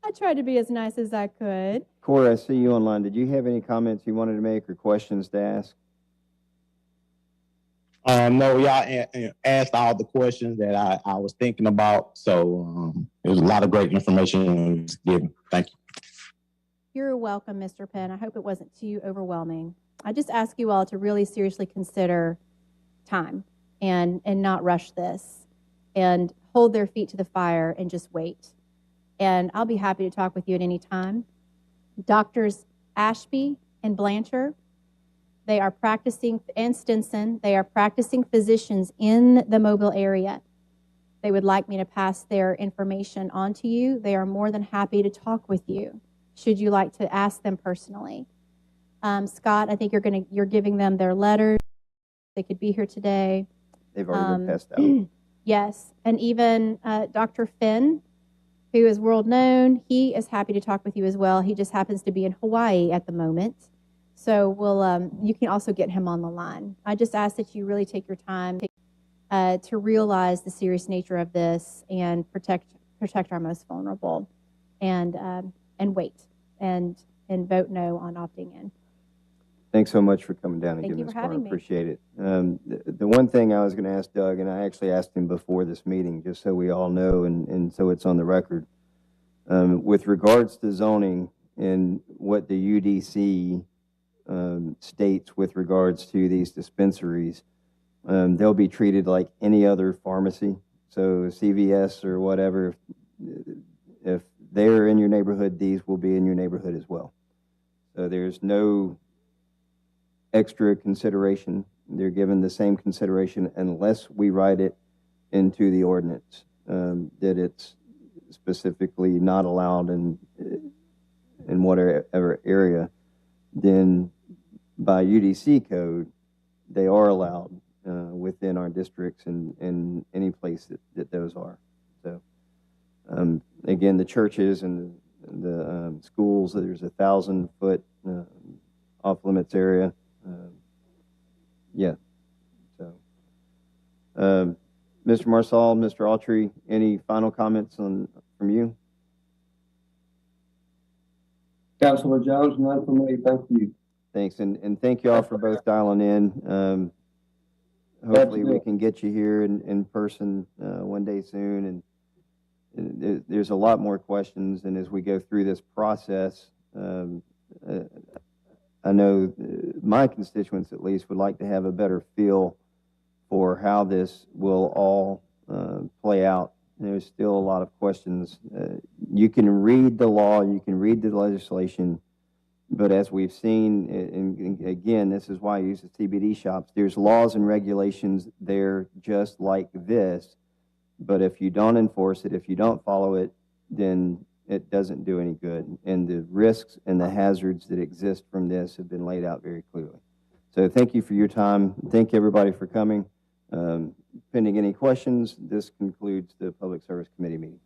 I tried to be as nice as I could. Corey, I see you online. Did you have any comments you wanted to make or questions to ask? No, y'all asked all the questions that I was thinking about. So it was a lot of great information given. Thank you. You're welcome, Mr. Penn. I hope it wasn't too overwhelming. I just ask you all to really seriously consider time and not rush this and hold their feet to the fire and just wait. And I'll be happy to talk with you at any time. Doctors Ashby and Blanchard, they are practicing, and Stinson, they are practicing physicians in the Mobile area. They would like me to pass their information on to you. They are more than happy to talk with you, should you like to ask them personally. Scott, I think you're giving them their letters. They could be here today. They've already been passed out. Yes, and even Dr. Finn, who is world known, he is happy to talk with you as well. He just happens to be in Hawaii at the moment. So you can also get him on the line. I just ask that you really take your time to realize the serious nature of this and protect our most vulnerable, and wait and vote no on opting in. Thanks so much for coming down and Thank giving you us for more. having me. Appreciate it. The one thing I was going to ask Doug, and I actually asked him before this meeting, just so we all know and so it's on the record, with regards to zoning and what the UDC states with regards to these dispensaries, they'll be treated like any other pharmacy. So CVS or whatever, if they're in your neighborhood, these will be in your neighborhood as well. So there's no extra consideration. They're given the same consideration unless we write it into the ordinance that it's specifically not allowed in whatever area. Then by UDC code, they are allowed within our districts and any place that those are. So again, the churches and the schools, there's 1,000-foot off limits area. Yeah. So, Mr. Marsall, Mr. Autry, any final comments from you? Councilor Jones, none for me. Thank you. Thanks, and thank you all for both dialing in. Hopefully we can get you here in person one day soon. And there's a lot more questions, and as we go through this process, I know my constituents at least would like to have a better feel for how this will all play out. There's still a lot of questions. You can read the law, you can read the legislation, but as we've seen, and again, this is why I use the CBD shops, there's laws and regulations there just like this, but if you don't enforce it, if you don't follow it, then it doesn't do any good. And the risks and the hazards that exist from this have been laid out very clearly. So thank you for your time. Thank everybody for coming. Pending any questions, this concludes the Public Service Committee meeting.